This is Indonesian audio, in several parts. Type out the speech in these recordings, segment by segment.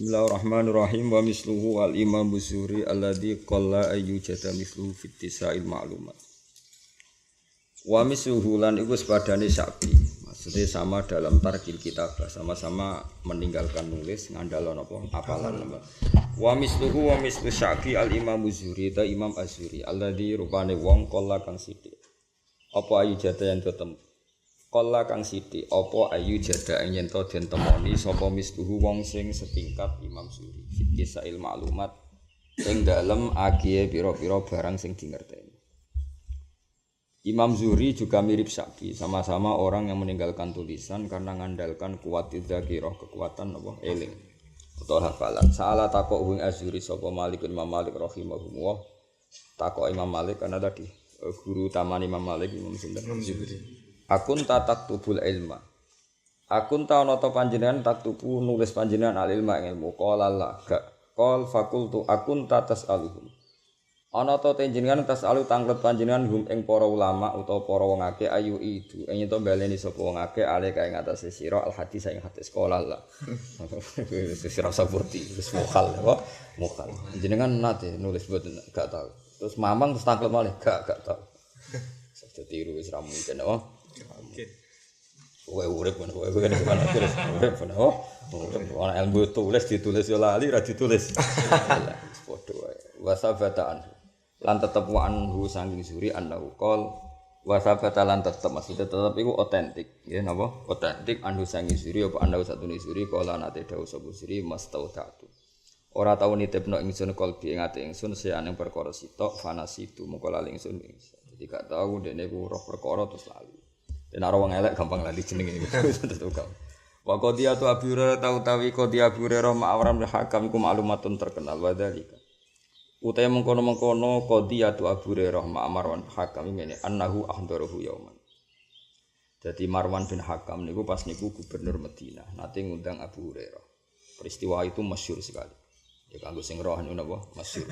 Bismillahirrahmanirrahim wa misluhu al imam busuri alladhi qalla ayyujada misluhu fit tisail ma'lumat. Wa misluhu lan iku sepadane Syafi'i. Maksudnya sama dalam tarkil kitabah, sama-sama meninggalkan nulis ngandalon apa apalan apa. Wa misluhu wa mislu Syafi'i al imam busuri ta imam azuri alladhi rupane wong qalla kang sithik. Apa ayyujada yang ketemu Kala kang sithik apa ayu jada yen to den temoni sapa misluhu wong sing setingkat Imam Suri fitisail maklumat ing dalem agie pira-pira barang sing dingerteni. Imam Zuri juga mirip Syafi'i, sama-sama orang yang meninggalkan tulisan karena ngandalkan kuwat dzakirah, kekuatan apa eling atau hafalan. Saala takok wing Azuri sapa Malik Imam Malik rahimahullah. Takok Imam Malik karena tadi guru taman Imam Malik Imam Zuri. Akun tatak tubul ilma. Akun ta ana ta panjenengan tak tubu nulis panjenengan al ilma ilmu qala la gak qol fakultu akun tatas aluhum. Ana ta panjenengan tas alu tanglet panjenengan hum ing para ulama utawa para wong akeh ayu itu yen to baleni sapa wong akeh ale kae ngatasé sira al hadis ing hadis qala la. Sira sabuti wis mukhal apa mukhal. Panjenengan nate nulis boten gak tau. Terus mamang terus tanglet malih gak tau. Saja tiru wis ra mungkin apa. Mungkin. Kowe urip ngono kowe kene kemana terus urip ngono. Ora ilmu tulis ditulis yo lali ra ditulis. Padha wae. Wasabatan lan tetep wa anhu sanging Zuri annahu qol wasabata lan tetep maksudnya tetep iku otentik. Ya napa? Otentik anhu sanging Zuri apa annahu satune Zuri kala nate dawuh sapa Zuri mastautatu. Ora tau nitipno ingsun qalbi ing ati ingsun seane perkara sitok fanasitu moko lali ingsun. Jadi gak tau ndekne ku roh perkara terus lali. Dan ora wong elek gampang lali jenenge iki. Wa qadiyatu Abu Hurairah tawi qadiyah Abu Hurairah ma'awram hakam iku maklumatun terkenal wa dzalika. Utahe mengkono-mengkono qadiyatu Abu Hurairah ma'marwan hakam ngene annahu ahdarahu yauman. Jadi Marwan bin Hakam niku pas niku gubernur Madinah, nate ngundang Abu Hurairah. Peristiwa itu masyhur sekali. Ya kanggo sing roh niku napa masyhur.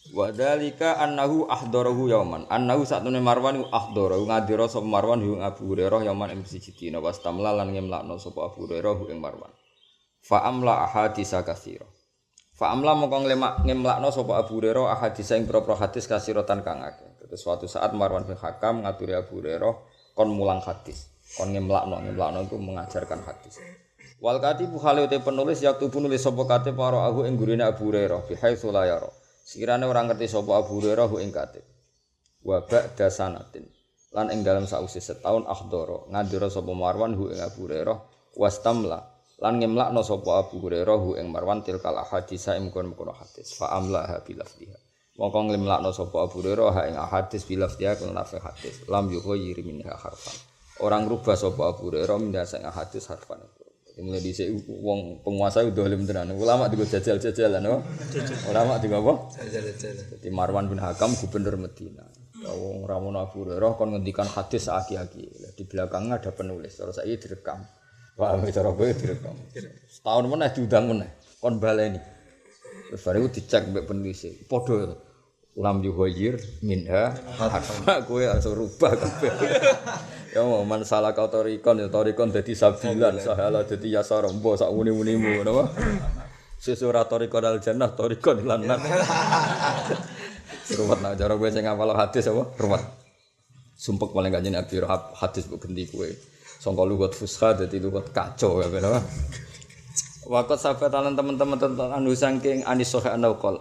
Wa dzalika annahu ahdarahu yauman. Annahu satune Marwan ahdara ngadira sapa Marwan ing Abu Hurairah yauman ing siji dina wastamla lan ngemlakno sapa Abu Hurairah ing Marwan. Fa amla ahadisa katsira. Fa amla mongko ngemlakno sapa Abu Hurairah ahadisa ing propro hadis kasiratan kang akeh. Terus suatu saat Marwan bin Hakam ngaturi Abu Hurairah kon mulang hadis. Kon ngemlakno itu mengajarkan hadis. Wal katibu khaliute penulis yaktubu nulis sapa kate para ahu ing gurine Abu Hurairah bi haitsu la yara. Sekiranya orang ngerti sapa Abu Hurairah ing katib. Wa ba'da sanatin. Lan ing dalam sause setahun akhdara ngandira sapa Marwan ing Abu Hurairah wastamla lan ngemlakno sapa Abu Hurairah ing Marwan tilkal ahadits ing kono hadis. Fa amlaha bilafdiha. Mongko ngemlakno sapa Abu Hurairah ing hadis bilafdiha kono lafaz hadis. Lam yughayir minha harfan. Orang rubah sapa Abu Hurairah mindasa ing hadis harfan. Mulai dhisik wong penguasa dolim tenan. Ulama digo jajal-jajalan apa? Ulama digo apa? Jajal-jajalan. Dadi Marwan bin Hakam gubernur Madinah. Wong ramono Abu Hurairah kon ngendikan hadis aki-aki. Di belakangnya ada penulis. Terus saiki direkam. Wah, cara kowe direkam. Setahun meneh diundang meneh. Kon baleni. Terus baru dicek mbek penulis. Padha lam yughayir minha harfa kowe langsung rubah kabeh. Ya man salah kau torikon dadi sabilan sahala dadi yasara mbo sak muni-munimu napa sesura torikon al jannah torikon lan nar ruwet nak cara kowe sing ngapal hadis apa ruwet sumpek paling gak jenenge hadis mbok gendi kowe sangka lugat fusha dadi lugat kacau ya napa waqt sabatalan teman-teman tentang anu saking anis sahih anqol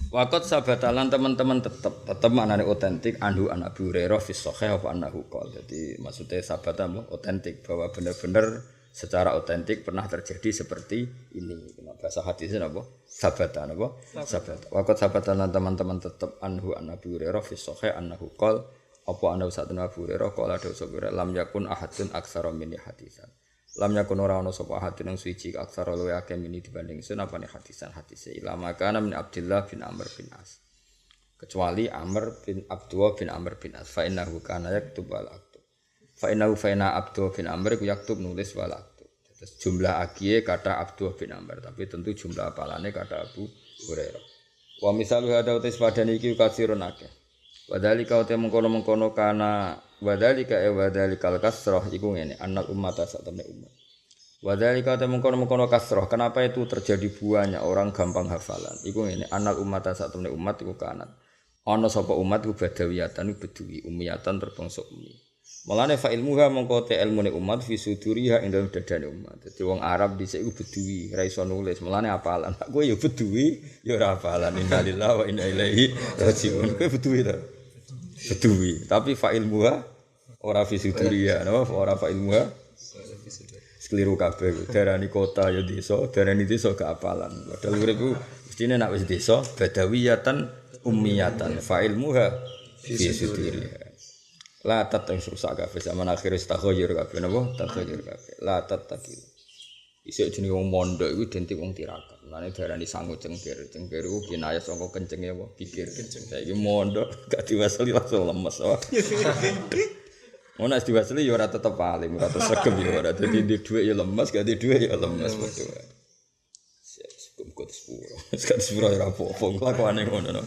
Wakot sabatalan teman-teman tetap maknane otentik anhu an Abu Hurairah fi sahih apa annahu qol. Jadi maksudnya sahabat otentik bahwa benar-benar secara otentik pernah terjadi seperti ini. Bahasa hadisnya apa? Sabatan apa? Sabat. Wakot sabatalan teman-teman tetap anhu an Abu Hurairah fi sahih annahu qol apa annahu satuna Abu Hurairah qala dawuh lam yakun ahadun aktsara min hadisan. Lam yakun ora ana sapa hadin nang suci aksara luwe akeh mini dibanding sun apane hadisan hadise ilama kana min Abdullah bin Amr bin As kecuali Amr bin Abdullah bin Amr bin As fa innahu kana yaktub wal aktub fa innahu Abdullah bin Amr ku yaktub nulis wal aktub terus jumlah agie kata Abdullah bin Amr tapi tentu jumlah apalane kata Abu Hurairah wa misalu hada utis padane iki kasirun akeh wadhalika uta mengkono-mengkono kana wadhalika wadhalikal kasrah iku ngene annal ummata satamne umat Wadhalika mengkono-mengkono kasroh. Kenapa itu terjadi banyak orang gampang hafalan? Iku ngene, anal ummata sak temne umat iku kanat. Ana sapa umat iku badawiyatan beduwi, umiyatan terbangsa umi. Mulane fa ilmuha mongko te ilmune umat fi suduriha ing dalem dadane umat. Dadi wong Arab dhisik iku beduwi, ora iso nulis. Mulane hafalan. Kowe ya beduwi, ya ora hafalan. Innalillahi wa inna ilaihi raji'un. Kowe beduwi ta? Beduwi. Tapi fa ilmuha ora fi suduriha, napa? Ora fa ilmuha keliru kabeh. Darani kota ya desa, darani desa gak apalan. Padahal urip ku mestine nek wis desa badawiyatan ummiyatan fa ilmuha fi suduriha. La tatang rusak kabeh zaman akhir istakhoyir kabeh napa? Takhoyir kabeh. La tatakil. Isuk jenenge wong mondok iku identik wong tirakat. Mane darani sangu cengkir. Cengkir iku kinayah saka kencenge apa? Pikir. Saiki mondok gak diwasali langsung lemes. Ono nek diwasili ya ora tetep alim, ora sregep ya ora. Dadi ndek dhuwit ya lemes, gak ndek dhuwit ya lemes padha wae. Kok sepuro. Sekat sepuro ora apa-apa kelakuane ngono.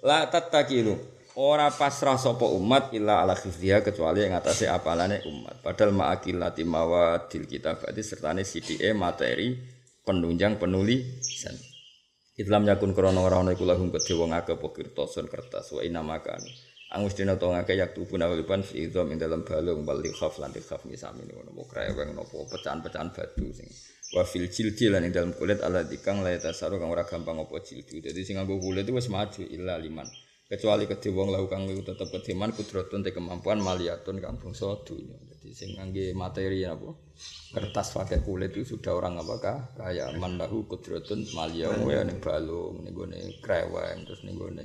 La tatakilu. Ora pasrah sapa umat illa ala khifdiha kecuali ing atase apalane umat. Padahal ma'akilati mawadil kitabati sertane sidike materi penunjang penulisan. Islam yakun krana ora ana iku lahum kedhe wong akeh pokirtoson kertas wa inamakan. Angus dina to ngake yak tubuh nawalipan fi idzam ing dalam balung bali khaf lan khaf misami ngono mo kreweng napa pecahan-pecahan batu sing wa fil jildi lan ing dalam kulit ala dikang la tasaru kang ora gampang apa jildi. Dadi sing nganggo kulit itu wis maju illa liman. Kecuali kedhe wong lahu kang iku tetep kedeman kudratun te kemampuan maliyatun kang bangsa dunya. Dadi sing ngangge materi apa kertas pakai kulit itu sudah orang apakah kaya man lahu kudratun maliyah ya ning balung ning gone kreweng terus ning gone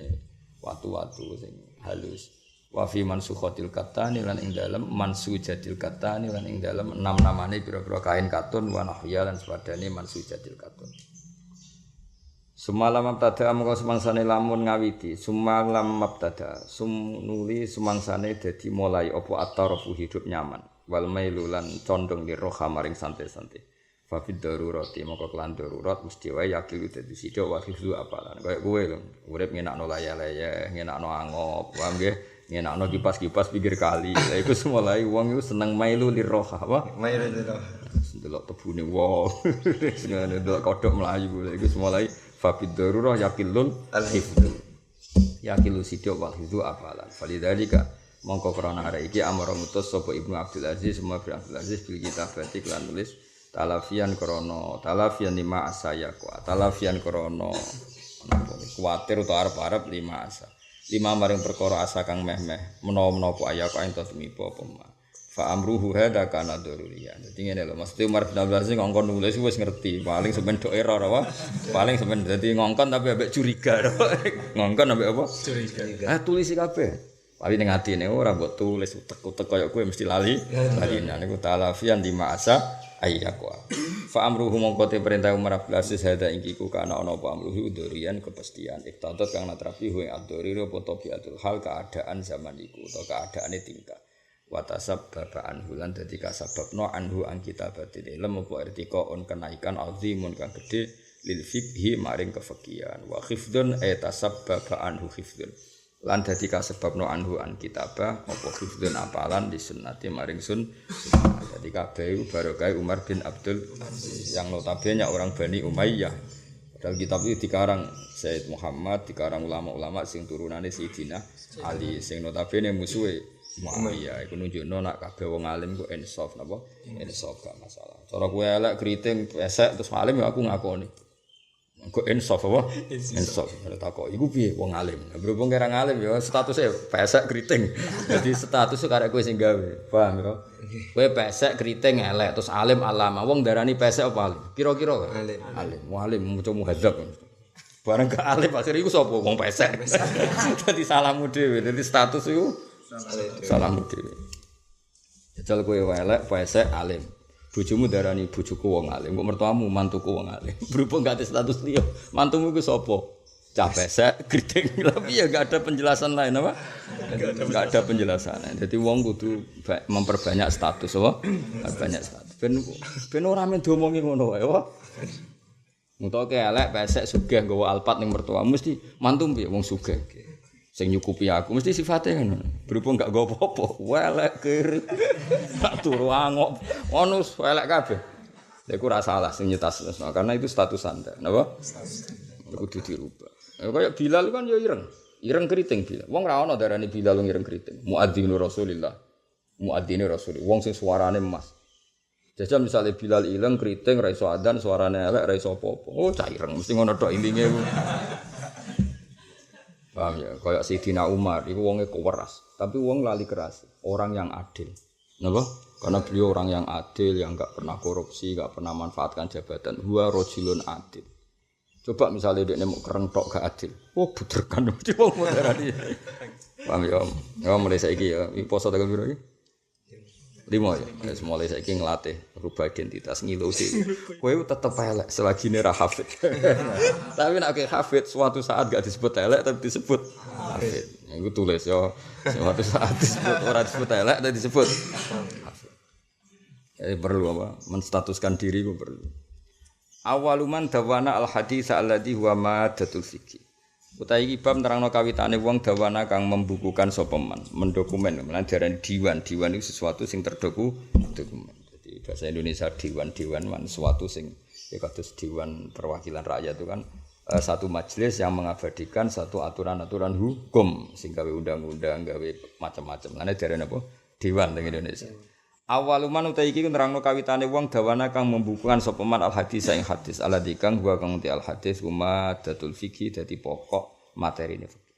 watu-watu sing halus. Wa fi mansukhatil katani lan ing dalem mansujatil katani lan ing dalem 6 namane pira-pira kain katun wa nahya lan sepadane mansujatil katun. Semalam mabtada mongko semangsane lamun ngawiti, semalam mabtada nuli semangsane dadi mulai apa atarafu hidup nyaman. Wal mailu lan condong li roha maring santai-santai. Fa fid darurati mongko kelan darurat mesti wae yakil dadi sithik wa hifzu apalan. Kaya kowe lho, urip ngenakno laya-laya, ngenakno angop, paham nggih? Ngenakno kipas-kipas pinggir kali. Lha iku mulai wong iku seneng mailu li roha, apa? Mailu li roha. Delok tebune wong. Sing delok kodhok mlayu lha iku mulai fabid darurah yakilul al-hifdu yakilu sidyok wal hifdu apalan falidhalika mongko krana arek iki amara mutus sapa Ibnu Abdul Aziz semua Ibnu Abdul Aziz bil kitabati lan nulis talafian lima asa ya talafian krana kuwatir utawa arep-arep lima asa lima maring perkara asa kang meh-meh menawa-menawa apa ayak kok ento tumiba apa ma fa amruhu hada kana daruriyan. Dadi ngene lho, Mas Umar bin Abdul Aziz ngongkon nulis wis ngerti, paling sampean tok error apa? Paling sampean dadi ngongkon tapi ambek curiga. Ngongkon ambek apa? Curiga. Tulisi kabeh. Paling ning atine ora mbok tulis utek-utek kaya kowe mesti lali. Lalinan niku talafian di ma'asa ayyaqwa. Fa amruhu mongko te perintah Umar bin Abdul Aziz hada iki ku kana ana apa amruhu duriyan kepastian. Iktadat kang natrafi hu ad-duriri apa tabiatul hal keadaan zaman iku utawa keadaane tingkah. Watasab babaan hulan dadi kasababno anhu ang kitabatil ilm apa irtiqaun kenaikan azimun kang gedhe lil fiqhi maring kefiqihan wa khifdun tasabba anhu khifdun lan dadi kasababno anhu an kitabah apa khifdun apalan di sunnati maring sunnah dadi kabeh barokah Umar bin Abdul yang notabene orang Bani Umayyah padahal kitab itu dikarang Sayyid Muhammad dikarang ulama-ulama sing turunane Sayyidina Ali sing notabene musuhe Muawiyah iku nunjukno nak kabeh wong alim ku insaf napa? Insaf gak masalah. Cara kowe elek kriting pesek terus alim ya aku ngakoni. Engko insaf apa? Insaf. Ada takok iku piye wong alim. Berhubung kira ngalim ya statusnya pesek kriting. Jadi status karek kowe sing gawe. Paham ya? Kowe pesek kriting elek terus alim alama. Wong darani pesek apa alim? Kira-kira alim. Alim. Mualim muco muhadzab. Bareng ke alim akhir iku sapa? Wong pesek. Dadi salahmu dhewe. Dadi status iku salam dhewe. Jajal kowe elek pesek alim. Bojomu darani bojoku wong alim, kok mertuamu mantuku wong alim. Berhubung gak ada status liya, mantumu iku sapa? Cah pesek kriting. Tapi ya gak ada penjelasan lain apa? Gak ada penjelasan. Jadi wong kudu memperbanyak status apa? Banyak status. Ben ora men diomongi ngono wae, apa? Mutoke elek pesek sugih nggawa alpat ning mertuamu mesti mantu piye wong sugih. Sing nyukupi aku mesti sifate ngono. Berhubung gak nggo apa-apa, welek kiri. Tak turu angop. Ono welek kabeh. Lha iku ora salah sing nyetasno karena itu status Anda. Napa? Kudu dirubah. Kayak Bilal kan ya ireng. Ireng keriting Bilal. Wong ra ono darani Bilal wong ireng keriting. Muadzinu Rasulillah. Muadzine Rasul. Wong sing suarane emas. Jajal misalnya Bilal ileng keriting ra iso adzan suarane elek ra iso apa-apa. Oh cah ireng mesti ngono tok ilinge. Paham ya? Kayak Sayyidina Umar iku wonge keweras, tapi wong lali keras. Orang yang adil. Napa? Karena beliau orang yang adil, yang enggak pernah korupsi, enggak pernah manfaatkan jabatan. Huwa rajulun adil. Coba misalnya dia mau kereng tok gak adil. Oh, buterkan wong moderani. Paham ya? Ya mulai saiki ya, iki poso tanggal piro iki? 5 ya. Wis mulai saiki nglatih rubah identitas ngilu sih. Kowe tetep elek selagi ne ra hafid. Tapi nek hafid suatu saat gak disebut elek tapi disebut hafid. Ya iku tulis ya. Suatu saat disebut ora disebut elek tapi disebut hafid. Ya perlu apa? Menstatuskan diri ku perlu. Awaluman dawana al-hadits alladhi huwa maddatul fikih. Utawi iki bab nerangno kawitane wong dawana kang membukukan sapa man, mendokumen, lan diarani diwan. Diwan itu sesuatu sing dokumen. Jadi bahasa Indonesia diwan man sesuatu sing ya kados dewan perwakilan rakyat itu kan satu majelis yang mengabadikan satu aturan-aturan hukum sing gawe undang-undang, gawe macam-macam. Lan diarani apa? Dewan ning Indonesia. Awaluman utai iki nerangno kawitane wong dawana kang membukukan sapa man al hadis ing hadis alladzi kang gua kang al hadis umadatul fikih dadi pokok materine fikih.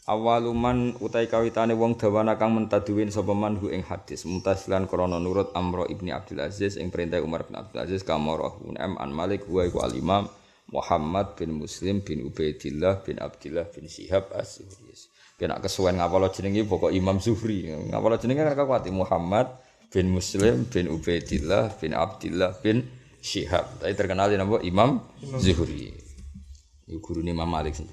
Awaluman utai kawitane wong dawana kang mentaduwin sapa man ing hadis mutasilan krana nurut Amr ibni Abdul Aziz ing perintah Umar bin Abdul Aziz kamarahun an Malik wa iku al Imam Muhammad bin Muslim bin Ubaidillah bin Abdillah bin Syihab as-Zuhri. Kena kesuwen ngapalo jenenge pokok Imam Zuhri. Ngapalo jenenge kan kuwati Muhammad bin Muslim bin Ubaidillah bin Abdillah bin Syihab. Tapi terkenal napa Imam Zuhri. Iku gurune Imam Malik sing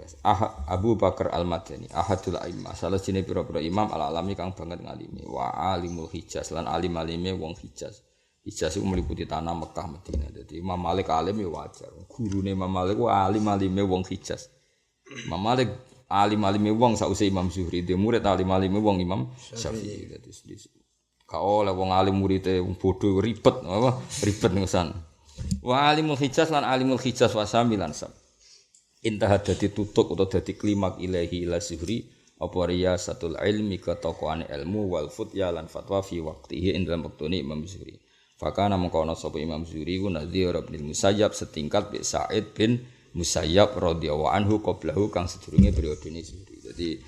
Abu Bakar Al-Madani, ahadul a'immah. Salah sine pira-pira imam al-alami kang banget ngalimi. Wa alimul Hijaz lan alim-alime wong Hijaz. Hijaz iku meliputi tanah Mekah Madinah. Dadi Imam Malik alim ya wajar. Gurune Imam Malik wa alim-alime wong Hijaz. Imam Malik alim-alime wong sause Imam Zuhri, dia murid alim-alime wong Imam Syafi'i. Dadi ka oleh wong alim murite wong bodho ribet apa? Ribet ngosan. Wa alimul Hijaz lan alimul Hijaz wa samilan sam. Intah dadi tutuk utawa dadi klimak ilahi ila Zuhri apa riyasatul ilmi ketokoane ilmu wal futya lan fatwa fi waqtihi ing dalam wektune Imam Zuhri. Fakana mengkono sapa Imam Zuhri ku Nadhir bin Musayyab setingkat bi Sa'id bin Musayyab radhiyallahu anhu qablahu kang sedurunge periodene Zuhri. Jadi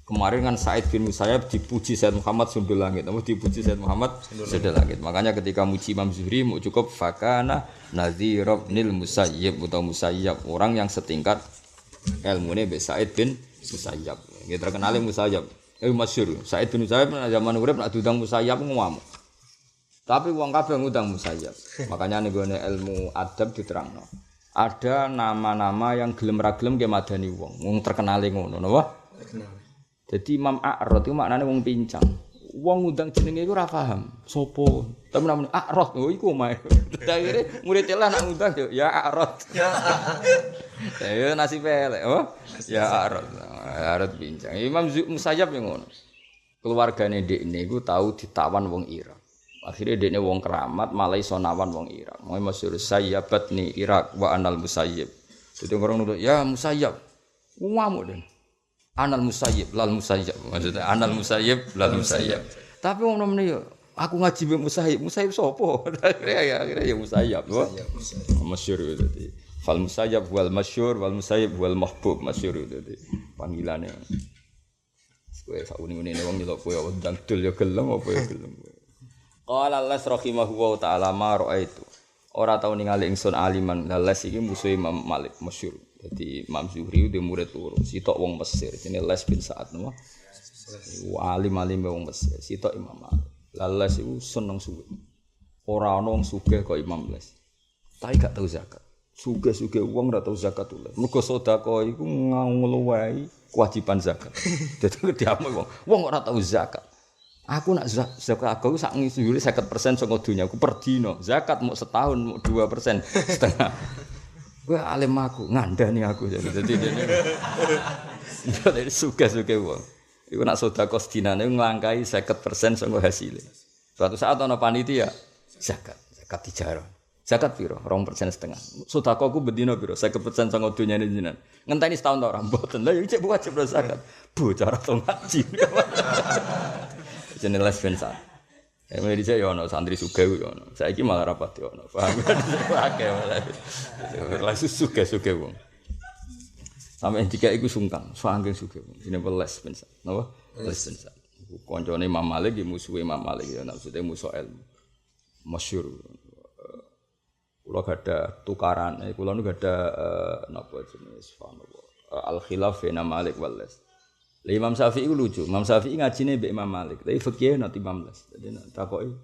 kemarin kan Sa'id bin Musayyab dipuji Sayyid Muhammad Sundul Langit, dipuji Sayyid Muhammad Sundul Langit. Makanya ketika muji Imam Zuhri mau cukup fakana Nadhir bin Musayyab atau Musayyab, orang yang setingkat ilmune be Sa'id bin Musayyab. Nggih terkenal Musayyab. Masyhur. Sa'id bin Musayyab zaman urip nek diundang Musayyab ngamuk. Tapi wong kabeh ngundang Musayyab. Makanya ning gone ilmu adab diterangno. Ada nama-nama yang gelem ra gelem ke madani wong terkenale ngono napa? Terkenal. Jadi Imam A'rad itu maknane wong pincang. Wong ngundang jenenge iku ora paham. Sopo? Tapi namane A'rad, oh iku omahe. Akhire murid celah nak ngundang yo ya A'rad. Ya. Ya nasib elek, oh. Ya A'rad. A'rad pincang. Imam Musayyab yang ngono. Keluargane ndekne iku tau ditawan wong Irak. Akhirnya dekne wong keramat malah iso nawan wong Irak. Mau masyhur sayyabat ni Irak wa anal Musayyib. Jadi orang nuduh, ya Musayyab. Ngamuk den. Anal Musayyib lal Musayyib. Maksudnya anal Musayyib lal Musayyib. Tapi wong nomene yo aku ngaji mbek Musayyib. Musayyib sapa? Akhirnya ya Musayyab. Masyhur itu tadi. Fal Musayyab wal masyhur wal Musayyib wal mahbub masyhur itu tadi. Panggilane. Kowe sak uni-unine wong nyelok kowe ndang dul ya gelem apa ya gelem. Qala Allah rahimahullahu ta'ala ma ra'aitu. Ora tau ningali ingsun aliman. Les iki musuh Imam Malik masyhur. Dadi Imam Zuhri dhe murid loro. Sitok wong Mesir, jenenge Les bin Sa'ad napa? Alim-alim wong Mesir. Sitok Imam Malik. Les iku seneng suwe. Ora ana wong sugih kaya Imam Les. Tapi gak tau zakat. Sugih-sugih wong ora tau zakat tulen. Mergo sedekah iku ngluwahi kewajiban zakat. Dadi diamuk wong. Wong ora tau zakat. Aku nak zakat aku sak ngisi 50% saka dunya aku per dino. Zakat mau setahun mau 2% setengah. Kowe alim aku ngandani aku jadi dene. Jadi suka-suka wong. Iku nak sedekah sedinane nglangkai 50% saka hasile. Suatu saat ana panitia zakat Katijar. Zakat piro? 2,5%. Sedekahku bendina piro? 50% sanga donyane jenengan. Ngenteni setahun ta ora mboten. Lah ya cek wajib zakat. Bocah to ngaji. Jenenge les ben sak. Emang dicek ya ono santri sugih ya ono. Saiki malah rapat ya ono. Paham? Akeh malah. Langsung sugih wong. Sampai jika iku sungkan, saking sugih. Jenenge les ben sak. Napa? Les ben sak. Kancane Imam Malik iki musuhe Imam Malik ya maksudnya musuh ilmu. Masyhur. Kula gada tukaran, kula nu gada napa jenis al-khilaf baina Malik wal Les. Lah Imam Syafi'i ku lucu. Imam Syafi'i ngajine mbek Imam Malik, tapi fikih nanti Imam Les. Dadi nek takoki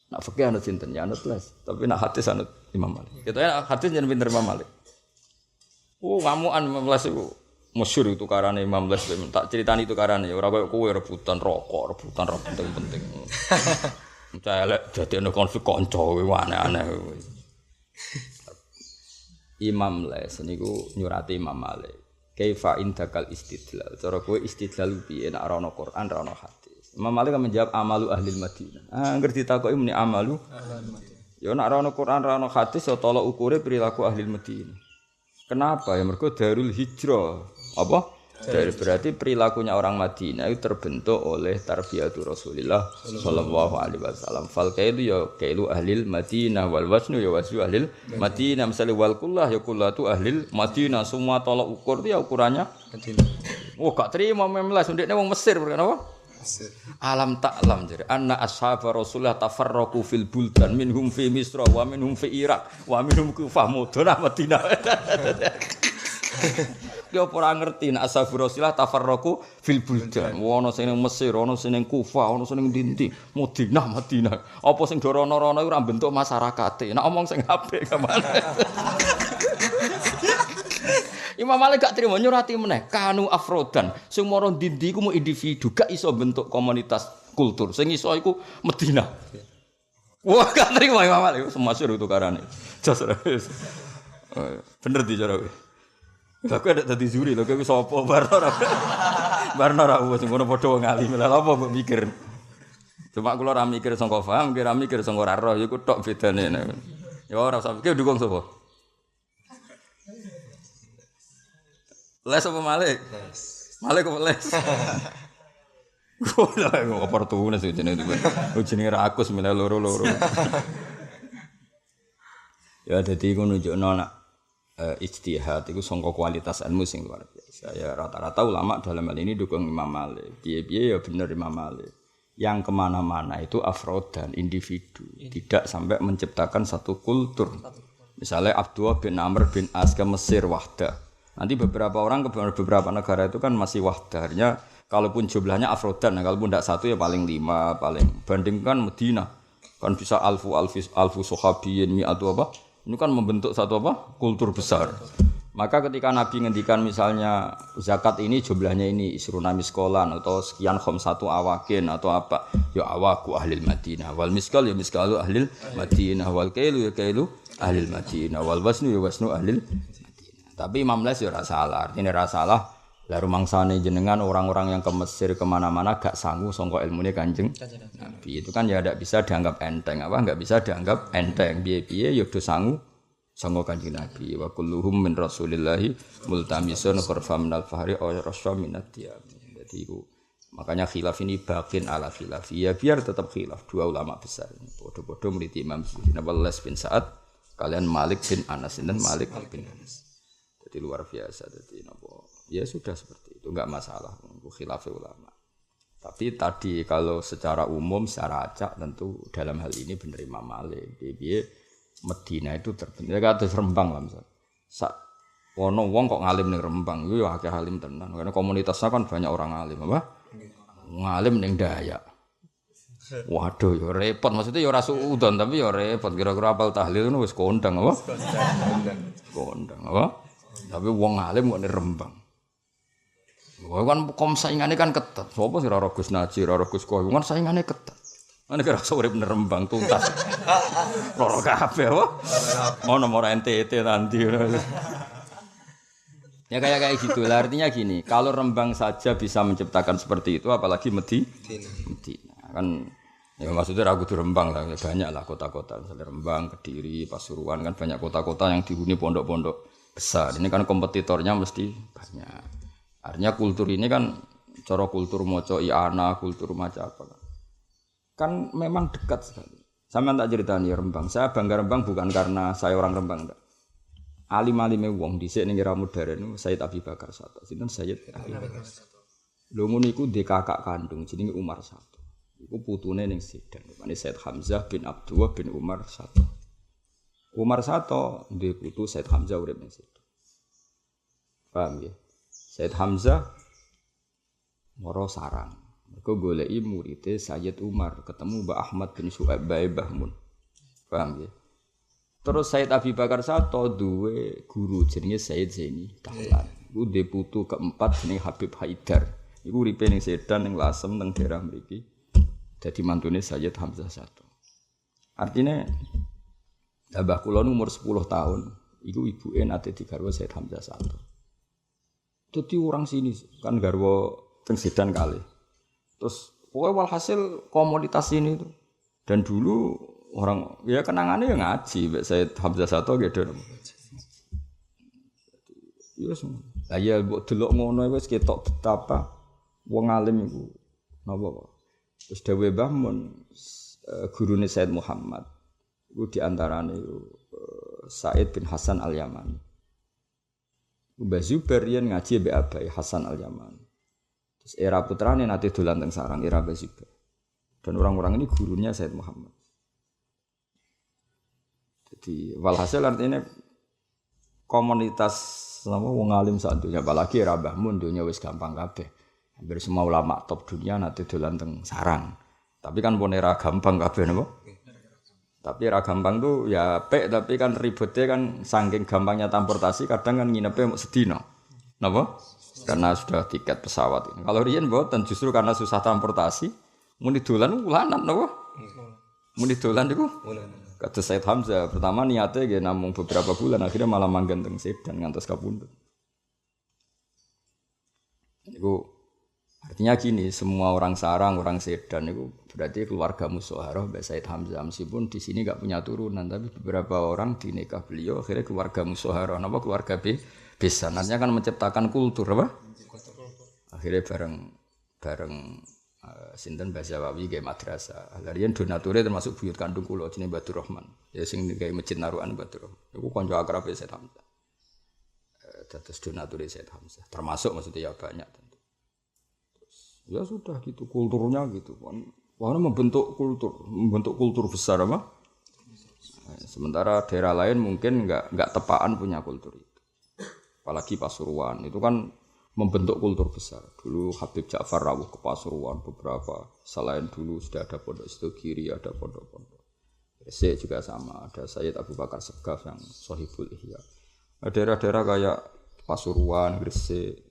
nak fikih anut sinten ya anut Les, tapi nak hadis anut Imam Malik. Ketoke hadis jeneng pinter Imam Malik. Oh, ngamukan Imam Les iku masyhur tukarane Imam Les. Tak critani tukarane ora koyo kowe rebutan rokok, rebutan ra penting-penting. Celek dadekno konflik kanca kowe aneh-aneh. Imam Les niku nyurati Imam Malik. Kaifa indakal istidlal. Cara kowe istidlal piye nek ora ana Quran, ora ana hadis. Imam Malik menjawab amalu ahli Madinah. Angger ditakoki muni amalu ahli Madinah. Ya nek ora ana Quran, ora ana hadis ya tolak ukure perilaku ahli Madinah. Kenapa? Ya mergo Darul Hijrah. Apa? Berarti perilakunya orang Madinah itu terbentuk oleh tarbiyatu Rasulullah sallallahu alaihi wasallam. Fal kailu ya kailu ahlil Madinah wal wasnu ya wasnu ahlil Madinah. Misalnya wal kullah ya kullatu ahlil Madinah. Semua tolak ukur itu ya ukurannya Madinah. Oh gak terima memlas ndekne wong Mesir kenapa? Mesir. Alam ta'lam jare anna ashabar Rasulullah tafarraqu fil buldan minhum fi Misra wa minhum fi Irak wa minhum Kufah mudhana Madinah. Dia ora ngerti nek ashabur Rasulillah tafarraqu fil buldan. Ono sing ning Mesir, ono sing ning Kufah, ono sing ning ndi Madinah. Apa sing dorono-rono ora bentuk masyarakate. Nek omong sing apik kamane. Imam Malik gak trimo nyurati meneh kanu afrodan. Sing mara ndi iku mu individu, gak iso bentuk komunitas kultur. Sing iso iku Madinah. Wah, gak trimo Imam Malik semasyhur tukarane. Jos. Bener di cara kowe. Aku ada tadi zuri lho, kowe sapa barno ra wis ngono padha wong alim lha apa mbok mikir. Cuma kula ora mikir sangka paham, kira mikir sangka ora roh iku tok bedane. Ya ora usah mikir dukung sapa. Les apa Malik? Malik apa les? Kuwi lho oportunis jenenge itu. Jenenge ra akus milih loro-loro. Ya dadi iku nunjukno nak ijtihad itu sangka kualitas ilmu sing luar biasa. Ya rata-rata ulama dalam hal ini dukung Imam Malik. Piye-piye ya bener Imam Malik. Yang kemana-mana itu afrodan, individu, tidak sampai menciptakan satu kultur. Misalnya Abdullah bin Amr bin As ke Mesir wahdah. Nanti beberapa orang ke beberapa negara itu kan masih wahdah. Artinya kalaupun jumlahnya afrodan, kalaupun tidak satu ya paling 5, paling bandingkan Madinah kan bisa alfu sahabiyin mi'atu apa? Ini kan membentuk satu apa? Kultur besar. Maka ketika Nabi ngendikan misalnya zakat ini jumlahnya ini isruna miskolan atau sekian satu awakin atau apa? Ya awaku ahlil Madinah wal miskal ya miskalu ahlil Madinah wal kailu ya kailu ahlil Madinah wal wasnu ya wasnu ahlil Madinah. Tapi Imam Les ya ora salah. Artinya ora salah. Lah rumangsane jenengan orang-orang yang ke Mesir kemana-mana gak sanggup sangka ilmune Kanjeng Nabi. Itu kan ya ndak bisa dianggap enteng apa enggak bisa dianggap enteng. Piye-piye ya do sanggup sangka Kanjeng Nabi. Wa kulluhum min Rasulillahi multamisun khurfa minal fahri aw rasya minad diyam. Jadi itu makanya khilaf ini bakin ala khilaf. Ya biar tetap khilaf dua ulama besar. Bodoh-bodoh meneliti Imam Les bin Sa'ad kalian Malik bin Anas dan Malik bin Anas. Jadi luar biasa jadi napa ya sudah seperti itu, enggak masalah khilaf ulama. Tapi tadi kalau secara umum, secara acak tentu dalam hal ini benar Imam Malik. Piye Medina itu terbentuk kados Rembang lah misalnya. Ono wong kok ngalim ning Rembang, yo akeh alim tenan. Karena komunitasnya kan banyak orang alim, apa? Ngalim ning Dayak. Waduh, yo repot. Maksudnya yo ora suudon tapi yo repot. Kira-kira apal tahlil ngono wis kondang apa? Kondang apa? Tapi wong alim kok ning Rembang. Wah kan kom saingane kan ketat. Sopo sing ora Gus Najir, ora Gus Koyo kan saingane ketat. Ana kira urip ning Rembang tuntas. Loro kabeh apa? Ono ora NTT nanti. Ya kayak gitu lah. Artinya gini, kalau Rembang saja bisa menciptakan seperti itu apalagi Medina. Kan Ya maksudnya aku di Rembang lah, banyak lah kota-kota, misalnya Rembang, Kediri, Pasuruan kan banyak kota-kota yang dihuni pondok-pondok besar. Ini kan kompetitornya mesti banyak. Artinya kultur ini kan cara kultur moco iana, kultur macam apa kan. Kan memang dekat sekali. Sama tak ceritani Rembang. Saya bangga Rembang bukan karena saya orang Rembang enggak. Alim-alime wong dhisik ning Kira Modern Sayyid Abi Bakar Sato. Sinten Sayyid Abi Bakar Sato. Lho ngono iku ndek kakak kandung jenenge Umar Sato. Iku putune ning Sedan. Mane Sayyid Hamzah bin Abdullah bin Umar Sato. Umar Sato ndek putu Sayyid Hamzah urip ning Sedan. Paham ya? Sayyid Hamzah moro sarang. Mergo goleki muridé Sayyid Umar ketemu Mbah Ahmad bin Syuaib Mbah Mun. Paham ya? Terus Sayyid Abi Bakar Sato duwe guru jenenge Sayyid Zaini Dahlan. Iku ndek putu keempat jenenge Habib Haidar. Iku uripe ning Sedan ning Lasem teng daerah mriki. Dadi mantune Sayyid Hamzah Sato. Artine mbah kula umur 10 tahun, iku ibuke nate digarwa Sayyid Hamzah Sato. Dadi orang sini kan garwa teng Sedan kali. Terus pokoknya walhasil komunitas ini tuh. Dan dulu orang ya kenangannya ya ngaji, Mbak Sayyid Hamzah Sato gitu. Ya semua. Lah ya mbok delok ngono wis ketok betapa wong alim iku napa kok. Terus dawuh Mbah Mun gurune Said Muhammad iku diantarane Said bin Hasan Al-Yamani. Mbah Zubair yen ngaji mbek Abai Hasan Al-Yamani. Terus era putrane nate dolan teng sarang era Mbah Zubair. Dan orang-orang ini gurunya Said Muhammad. Jadi walhasil artinya komunitas sama wong alim sak dunya apalagi era Mbah Mun dunya wis gampang kabeh. Hampir semua ulama top dunia nanti dolan teng sarang. Tapi kan pun era gampang kabeh napa? Tapi era gampang tuh ya pek tapi kan ribetnya kan saking gampangnya transportasi kadang kan nginepe mau sedina. Napa? Karena sudah tiket pesawat. Kalau riyen mboten justru karena susah transportasi muni dolan ulanan napa? Muni dolan niku kata Said Hamzah pertama niatnya nggih namung beberapa bulan akhirnya malah manggen teng Sedan ngantos kapundhut. Niku artinya gini, semua orang sarang, orang Sedan itu berarti keluarga Musyawarah Mbak Said Hamzah meskipun di sini enggak punya turunan tapi beberapa orang di nikah beliau akhirnya keluarga Musyawarah, napa keluarga besan. Artinya kan menciptakan kultur apa? Akhirnya bareng sinten Mbah Zawawi nggih madrasah. Larian donature termasuk buyut kandung kula jenenge Batur Rahman. Ya sing gawe masjid Narukan Batur Rahman. Iku kanca akrabe Said Hamzah. Dados donature Said Hamzah. Termasuk maksudnya ya banyak. Ya sudah gitu kulturnya gitu kan. Karena membentuk kultur besar apa? Sementara daerah lain mungkin enggak tepaan punya kultur itu. Apalagi Pasuruan itu kan membentuk kultur besar. Dulu Habib Ja'far rawuh ke Pasuruan beberapa. Selain dulu sudah ada pondok situ kiri, ada pondok-pondok. Gresik juga sama, ada Sayyid Abu Bakar Segaf yang Sohibul Ihya. Daerah-daerah kayak Pasuruan, Gresik,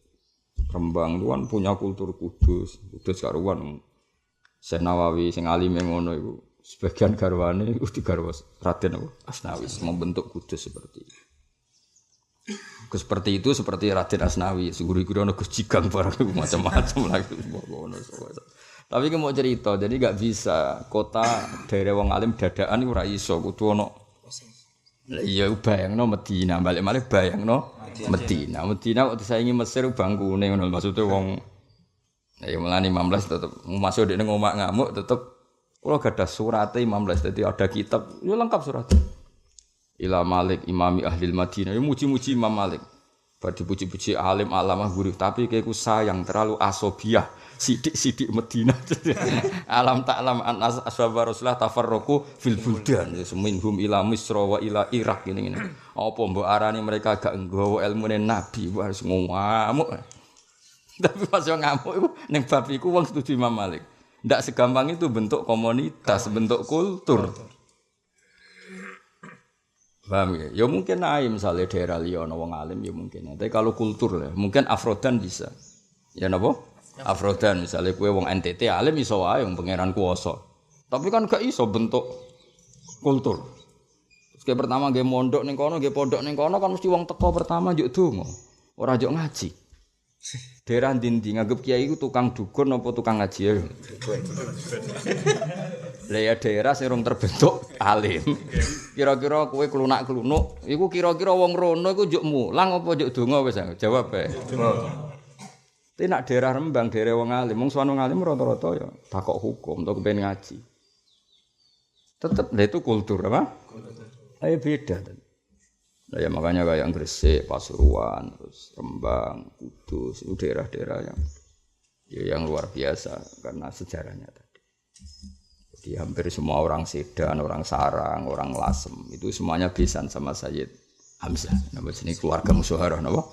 Rembang itu kan punya kultur Kudus karuan. Syekh Nawawi sing alime ngono iku sebagian garwane iku digarwa Raden Asnawi membentuk Kudus seperti itu. Seperti itu seperti Raden Asnawi, guru-guru ono Gus Jigang barang macam-macam lagi ngono. Tapi ki mau cerita, jadi enggak bisa kota daerah wong alim dadaan iku ora iso kudu ono. Lah iya bayangno Medina, balik-balik bayangno Medina kok disaingi Mesir bangkune ngono maksudnya wong ya mulane 15 tetep masuk dene ngomak ngamuk tetep kula gadah surate 15 dadi ada kitab yo lengkap surate. Ila Malik imami ahli Madinah yo muji-muji Imam Malik. Bar dipuji-puji alim alamah guru tapi kayakku sayang terlalu asobiah sidik-sidik Medina. Alam ta'lam an ashabar Rasulullah tafarraqu fil buldan minhum ila Misra wa ila Irak ngene. Apa mbok arani mereka gak nggawa ilmune Nabi wis ngamuk. Tapi pas yo ngamuk iku ning bab iku wong setuju Imam Malik. Ndak segampang itu bentuk komunitas, bentuk kultur. Paham ya? Ya mungkin ae misalnya daerah liya ana wong alim ya mungkin. Tapi kalau kultur lah, mungkin Afrodan bisa. Ya napa? Afrodan misalnya kue wong NTT alim iso wae wong pangeran kuwasa. Tapi kan gak iso bentuk kultur. Terus kayak pertama nggih mondok ning kono, nggih pondok ning kono kan mesti wong teko pertama njuk donga. Ora njuk ngaji. Daerah ndi-ndi nganggep kiai iku tukang dukun apa tukang ngaji ya. Lah ya daerah sing rong terbentuk alim. Kira-kira kowe klunak-klunuk, iku kira-kira wong rono iku njuk mulang apa njuk donga wis jawab ae. Tapi nak daerah Rembang, daerah wong alim, wong sowan wong alim rata-rata ya takok hukum atau kepen ngaji. Tetep lah itu kultur apa? Ayo beda. Nah, ya makanya kayak Gresik, Pasuruan, terus Rembang, Kudus, itu daerah-daerah yang luar biasa karena sejarahnya tadi. Jadi hampir semua orang Sedan, orang Sarang, orang Lasem itu semuanya besan sama Sayyid Hamzah. Nama jenis keluarga musyawarah, napa?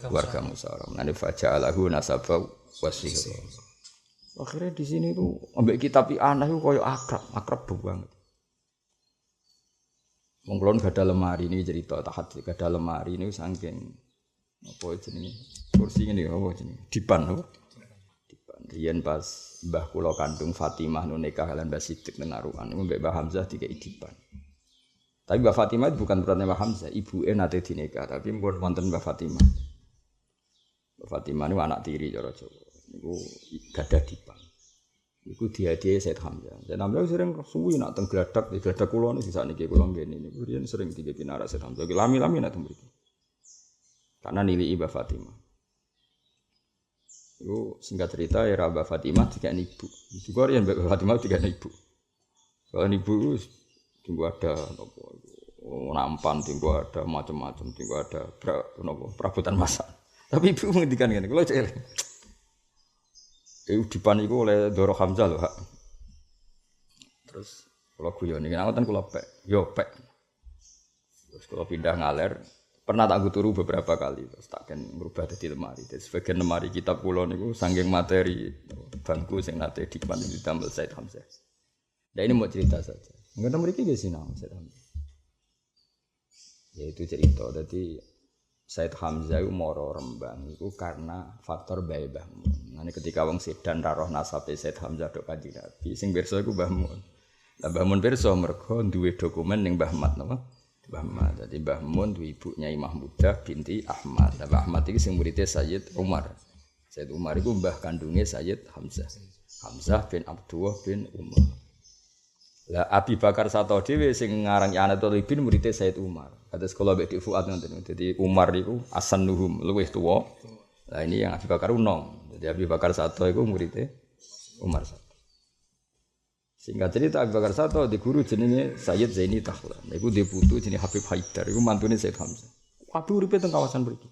Keluarga musyawarah. Nanti faja'alahu nasaba wasihra. Akhirnya di sini tuh ambek kitab anak itu koyo akrab banget. Wong kulon gadah lemari ini cerita tahadzuq gadah lemari ini saking apa jenenge kursi ngene apa jenenge dipan apa dipan riyen pas mbah kula kandung Fatimah nu nikah lan Mbah Siddiq nang Narukan niku mbek Mbah Hamzah dikei dipan. Tapi Mbah Fatimah itu bukan berarti Mbah Hamzah, ibuke nate dinikah tapi pun wonten Mbah Fatimah. Mbah Fatimah niku anak tiri cara Jawa. Niku gadah dipan. Iku dihadiahi Said Hamzah. Said Hamzah sering suwi nak teng gladak, di gladak kula niku sakniki kula ngene niku riyen sering dikeki pinara Said Hamzah. Lami-lami nak teng mriki. Karena nilai Mbah Fatimah. Iku singkat cerita era Mbah Fatimah dikene ibu. Ibu kok riyen Mbah Fatimah dikene ibu. Kalau ibu tunggu ada napa nampan, tunggu ada macam-macam, tunggu ada perabotan masak. Tapi ibu ngendikan ngene, kula cek eling. Dipan iku oleh Doro Hamzah lho, Hak. Terus kula guyon iki ngoten kula pek. Yo pek. Terus kula pindah ngaler, pernah tak turu beberapa kali terus tak kan ngrubah dadi lemari. Dadi sebagian lemari kitab kula niku saking materi bangku sing nate dipan didamel Said Hamzah. Nah ini mau cerita saja. Enggak mriki nggih sinau Said Hamzah. Ya itu cerita. Dadi Said Hamzah itu moro Rembang itu karena faktor bae Mbah Mun. Nah ketika wong Sedan ra roh nasabe Said Hamzah tok Kanjeng Nabi sing pirsa iku Mbah Mun. Lah Mbah Mun pirsa mergo duwe dokumen ning Mbah Mat napa? Mbah Mat. Dadi Mbah Mun duwe ibu Nyai Mahmudah binti Ahmad. Lah Mbah Ahmad iki sing muridé Sayyid Umar. Sayyid Umar iku mbah kandunge Sayyid Hamzah. Hamzah bin Abdullah bin Umar. Lah Abi Bakar Sato dhewe sing ngaran Anatul bin muridé Sayyid Umar. Kados kula mbek Dik Fuad ngoten. Dadi Umar iku asannuhum luwih tuwa. Lah ini yang Abi Bakar unom. Jadi Abi Bakar Sato iku muridé Umar Sato. Singkat cerita Abi Bakar Sato di guru jenenge Sayyid Zaini Tahlan. Iku di putu jenenge Habib Haidar. Iku mantune Sayyid Hamzah. Kabeh uripe teng kawasan mriki.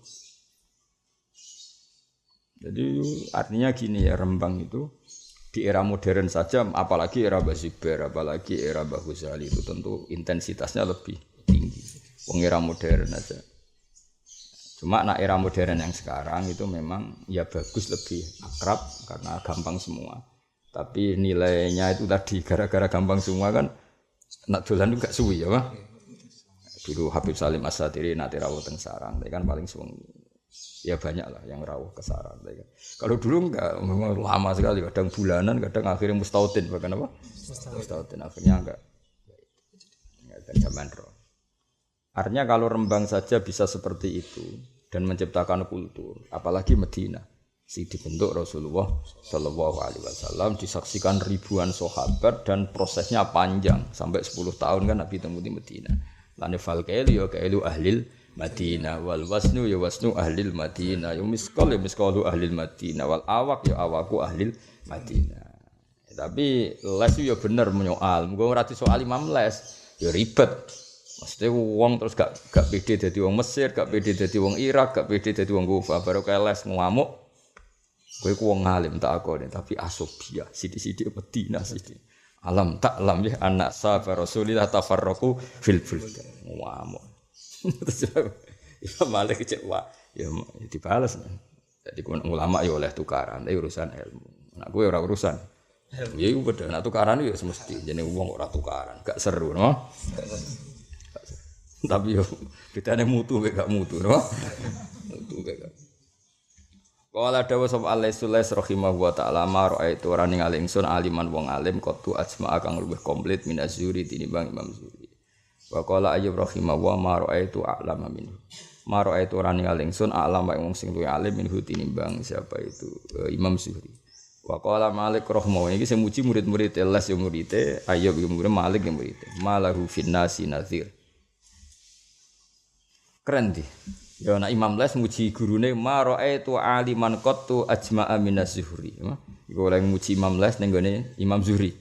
Jadi artinya gini ya Rembang itu di era modern saja, apalagi era Mbah Zubair, apalagi era Mbah Ghazali itu tentu intensitasnya lebih tinggi. Wong era modern aja. Cuma nak era modern yang sekarang itu memang ya bagus lebih akrab karena gampang semua. Tapi nilainya itu tadi gara-gara gampang semua kan nak dolan juga suwi ya, Pak. Dulu Habib Salim As-Satiri nate rawuh teng Sarang, kan paling suweng. Ya banyak lah yang rawuh ke Sarang. Kalau dulu enggak, memang lama sekali, kadang bulanan, kadang akhirnya mustautin, bahkan apa? Mustautin akhirnya enggak ada zaman roh. Artinya kalau Rembang saja bisa seperti itu dan menciptakan kultur, apalagi Medina, si dibentuk Rasulullah Shallallahu Alaihi Wasallam, disaksikan ribuan sahabat dan prosesnya panjang sampai 10 tahun kan Nabi temu di Medina. Lane fal kailu ya kailu ahlil Madinah wal wasnu ya wasnu ahlil Madinah ya miskal ya miskalu ahlil Madinah wal awak ya awaku ahlil Madinah. Tapi les ya bener menyoal. Muga ora disoal Imam les ya ribet. Maksudnya wong terus gak pede dadi wong Mesir, gak pede dadi wong Irak, gak pede dadi wong Kufah. Baru kae les ngamuk. Kowe ku wong alim tak akone tapi asobia sithik-sithik Madinah sithik. Alam taklam ya anak sahabat Rasulillah tafarraqu fil buldan. Ngamuk. Terus Imam Malik cek wah ya dibalas. Jadi ulama ya oleh tukaran, tapi urusan ilmu. Nek kowe ora urusan. Ya iku padha nek tukaran ya semesti jenenge wong ora tukaran, gak seru no. Tapi yo bedane mutu mek gak mutu no. Mutu mek gak. Qala dawu sapa Al-Sulais rahimahullah taala mar itu ora ningali ingsun aliman wong alim qatu ajma kang luwih komplit min azuri tinimbang Imam Zuri. Wa qala Ayyub rahimahullah mar itu a'lama minhu. Mar itu ora ningali ingsun a'lama wong sing luwih alim minhu tinimbang siapa itu Imam Zuri. Wa qala Malik rahmahu iki sing muji murid-murid les yo murite, Ayyub yo murid Malik yo murite. Malahu finnasi nazir. Keren di. Ya ana Imam Les muji gurune ma ra'aitu aliman qattu ajma'a minas zuhri. Iku oleh muji Imam Les ning gone Imam Zuhri.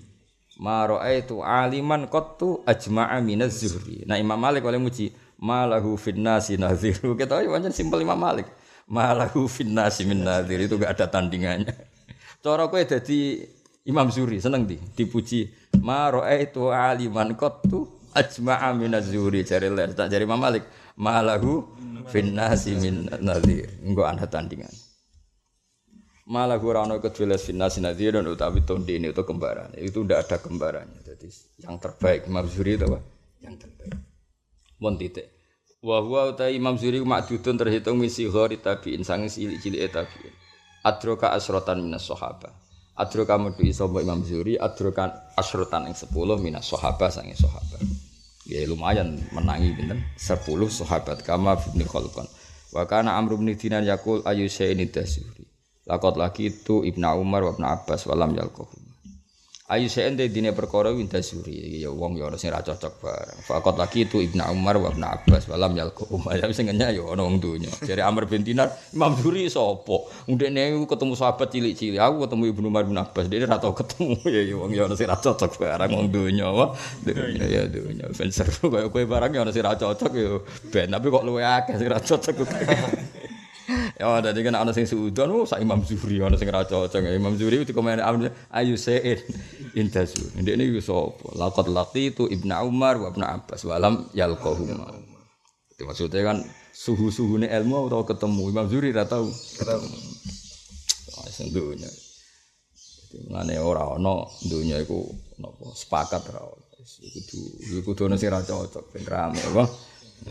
Ma ra'aitu aliman qattu ajma'a minaz zuhri. Nah Imam Malik oleh muji malahu finnasi nazir. Kita pancen simpel Imam Malik. Malahu finnasi min nazir itu enggak ada tandingannya. Cara kowe dadi Imam Zuhri seneng dipuji ma ra'aitu aliman qattu ajma'a minaz zuhri jare Les tak jare Imam Malik. Malahu finnasi min nazir. Engko ana tandingan. Malahu ora ana kejelas finnasi nazir dan utawi tondene itu kembaran. Itu ndak ada kembarannya. Jadi yang terbaik Imam Zuhri itu apa? Yang terbaik. Mon titik. Wa huwa ta Imam Zuhri ma'dudun terhitung misi ghori tabi'in sang cilik-cilike tabi'in. Adroka asrotan minas sahabah. Adroka medu iso Imam Zuhri adrokan asrotan ing 10 minas sahabah sange sahabat. Ya lumayan menangi pinten 10 sahabat kama bin Khalqan. Wa kana Amr bin Dinar yaqul ayu syai'in dasuri. Laqad laki itu Ibnu Umar wa Ibnu Abbas walam yalqahu. Ayu syai'in dene perkara win dasuri ya wong ya ora sing ra cocok bareng. Faqad laki itu Ibnu Umar wa Ibnu Abbas walam yalqahu. Ya sing ngenyek ya ana wong donya. Jare Amr bin Dinar Imam Zuhri sapa? Ndekne ketemu sahabat cilik-cilik. Aku ketemu Ibnu Umar bin Abbas. Dene ra tau ketemu ya wong ya ana sing ra cocok bareng wong donya wae. Ya donya ben seru kaya kowe barang ya ana sing ra cocok ya ben tapi kok luwe akeh sing ra cocok. Ya dadi kan ana sing suudon sak Imam Zuhri ana sing ra cocok. Imam Zuhri dikomen ayu sa'id intasu. Ndekne iku sapa? Laqad laqitu Ibnu Umar wa Ibnu Abbas walam yalqahuma. Itu maksudnya kan suhu-suhune ilmu utawa ketemu Imam Zuhri ra tau ketemu. Sing dunya. Ngene ora ana dunya iku napa sepakat ra. Iku kudu ana sing ra cocok ben rame apa.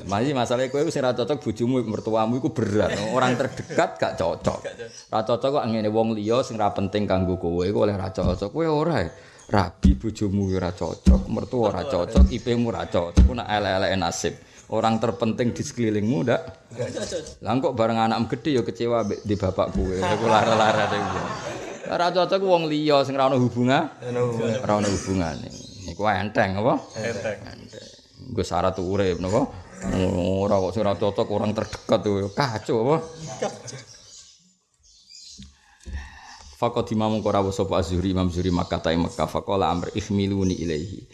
Masih masalahnya kowe sing ra cocok bojomu mertuamu iku berat. Orang terdekat gak cocok. Ra cocok kok ngene wong liya sing ra penting kanggo kowe iku oleh ra cocok. Kowe ora rabi bojomu ora cocok, mertua ora cocok, IP-mu ora cocok. Ku nak elek-eleke nasib. Orang terpenting di sekelilingmu ndak cocok. Lah kok bareng anakmu gede ya kecewa mbek di bapak kowe. Iku lara-lara dhewe. Ora cocok wong liya sing ra ono hubungan. Ora ono hubungane. Iku enteng apa? Enteng. Nggo syarat urip napa? Ora kok ora cocok orang terdekat tuh kacau apa? Faqad imam qara wa sapa Zuhri Imam Zuhri Makkah ta Makkah faqala amr ihmiluni ilaihi.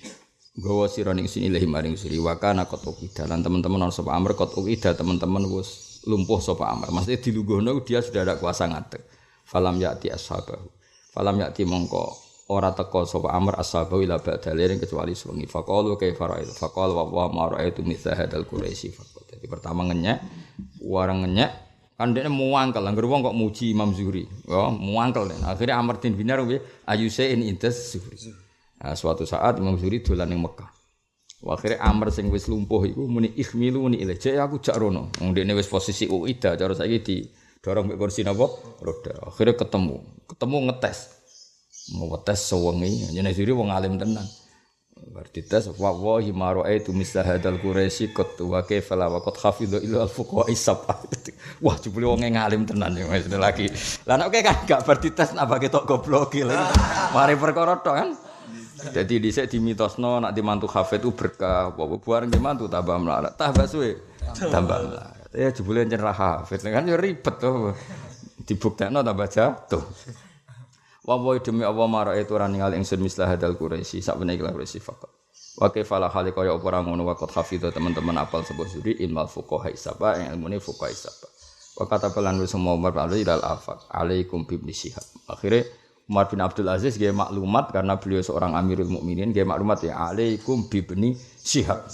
Gawa sira ning sini ilahi maring Zuhri wa kana qad uqidalan teman-teman ana sapa amr qad uqida teman-teman wis lumpuh sapa amr. Maksudnya dilungguhno dia sudah ada kuasa ngadeg. Falam ya'ti ashabahu. Falam ya'ti mongko ora teko sapa amr ashabahu ila ba'dalir kecuali suwengi. Faqalu kaifa ra'aytu faqala wa ma ra'aytu mithla hadzal quraisy faqat. Jadi pertama ngenyek, warang ngenyek kan dekne muangkel, anggere wong kok muji Imam Zuhri. Ya, muangkel. Akhirnya Amr bin Dinar piye? Ayusain intas Zuhri. Nah, suatu saat Imam Zuhri dolan ning Mekah. Akhirnya Amr sing wis lumpuh iku muni ihmiluni ilai. Jek aku jak rono. Wong dekne wis posisi uida, cara saiki didorong mek kursi napa? Roda. Akhirnya ketemu ngetes. Ngetes sewengi. Jenenge Zuhri wong alim tenan. Berarti tes wallahi ma ra'aitu misla hadzal quraisy qad wa kaifa la wa qad hafidha ila al-fuqaha isab. Wah, jebule wong ngalim tenan ya wis lagi. Lah nek kan gak berarti tes nak bagi tok goblok iki. Mari perkara tok kan. Jadi dhisik dimitosno nak dimantu hafid itu berkah, apa bareng dimantu tambah melarat, tambah suwe, tambah melarat. Ya jebule nyerah hafid kan ya ribet to. Dibuktekno tambah jatuh. Wa demi Allah mara itu ora ningali ingsun mislah hadal Quraisy sak menawa ikhlas Quraisy faqat. Wa kaifalah hale kaya apa ora ngono waqt hafidho teman-teman apal sebuah suri ilmal fuqaha isaba yang ilmune fuqaha isaba. Wa kata pelan wis Umar bin Abdul afaq alaikum bi Syihab. Akhire Umar bin Abdul Aziz nggih maklumat karena beliau seorang Amirul Mukminin nggih maklumat ya alaikum bi Syihab.